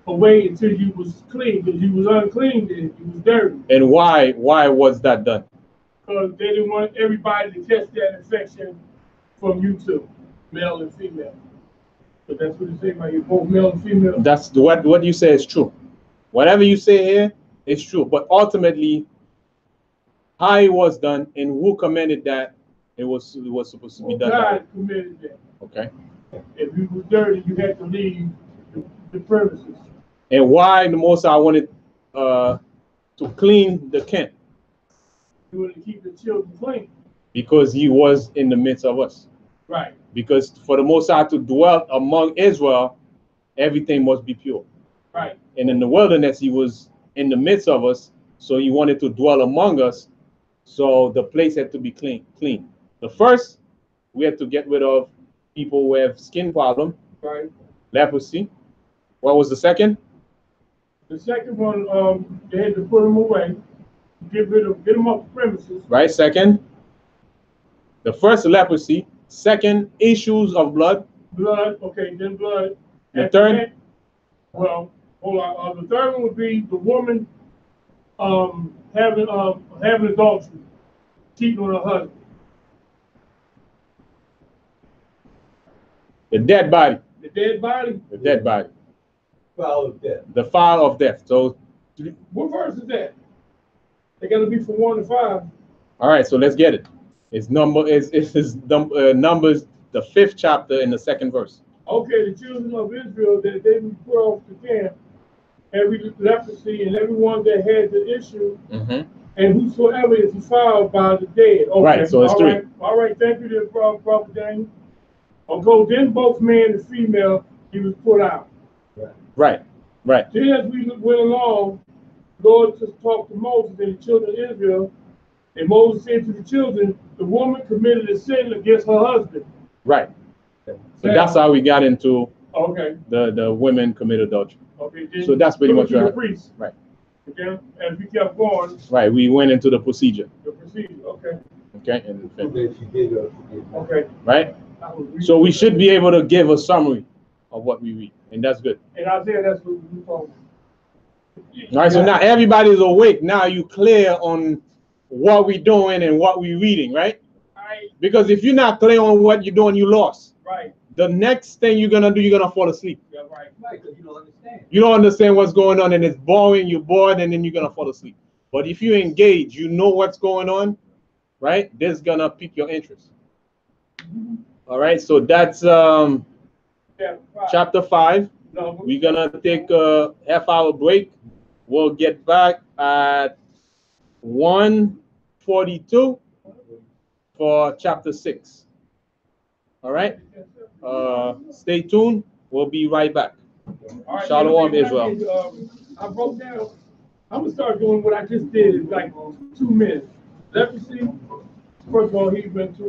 away until you was clean. Because you was unclean then, you was dirty. And why was that done? Because they didn't want everybody to catch that infection from you too, male and female. But that's what you say about you, both male and female. That's what you say is true. Whatever you say here is true. But ultimately, how it was done and who commanded that it was supposed to be done. God commanded that. Okay. If you were dirty, you had to leave the premises. And why the Most High wanted to clean the camp? You want to keep the children clean. Because he was in the midst of us. Right. Because for the Most High to dwell among Israel, everything must be pure. Right. And in the wilderness, he was in the midst of us, so he wanted to dwell among us. So the place had to be clean. The first, we had to get rid of people who have skin problem, right? Leprosy. What was the second? The second one, they had to put them away, get them off the premises. Right. Second. The first, leprosy. Second, issues of blood. Blood. Okay. Then blood. The third. Well, hold on. The third one would be the woman having adultery, cheating on her husband. The dead body. The dead body. The dead body. Foul of death. The foul of death. So, what verse is that? They got to be from 1 to 5. All right, so let's get it. It's Numbers, the 5th chapter in the 2nd verse. Okay, the children of Israel, that they would put off the camp, every leprosy and everyone that had the issue, and whosoever is defiled by the dead. Okay. Right, so it's all 3. Right. All right, thank you, there, Prophet Daniel. Okay, then both man and female, he was put out. Right. Then as we went along, Lord just talked to Moses and the children of Israel, and Moses said to the children, the woman committed a sin against her husband. Right. So that's how we got into the women commit adultery. Okay. Then so that's pretty much the priest. Right. Okay. As we kept going. Right. We went into the procedure. The procedure. Okay. Okay. And okay. Right. So we should be able to give a summary of what we read, and that's good. And Isaiah, that's what we told. All right. So now everybody's awake. Now you clear on what we're doing and what we're reading, right? Right. Because if you're not clear on what you're doing, you lost. Right. The next thing you're gonna do, you're gonna fall asleep. Yeah, right. Right, because you don't understand. You don't understand what's going on, and it's boring. You're bored, and then you're gonna fall asleep. But if you engage, you know what's going on, right? This is gonna pique your interest. All right. So that's chapter 5. No, we're gonna take a half-hour break. We'll get back at 1:42 for chapter 6. All right. Stay tuned. We'll be right back. All right, Shalom, Israel. I wrote down. I'm gonna start doing what I just did in like 2 minutes. Leprosy. First of all, he went to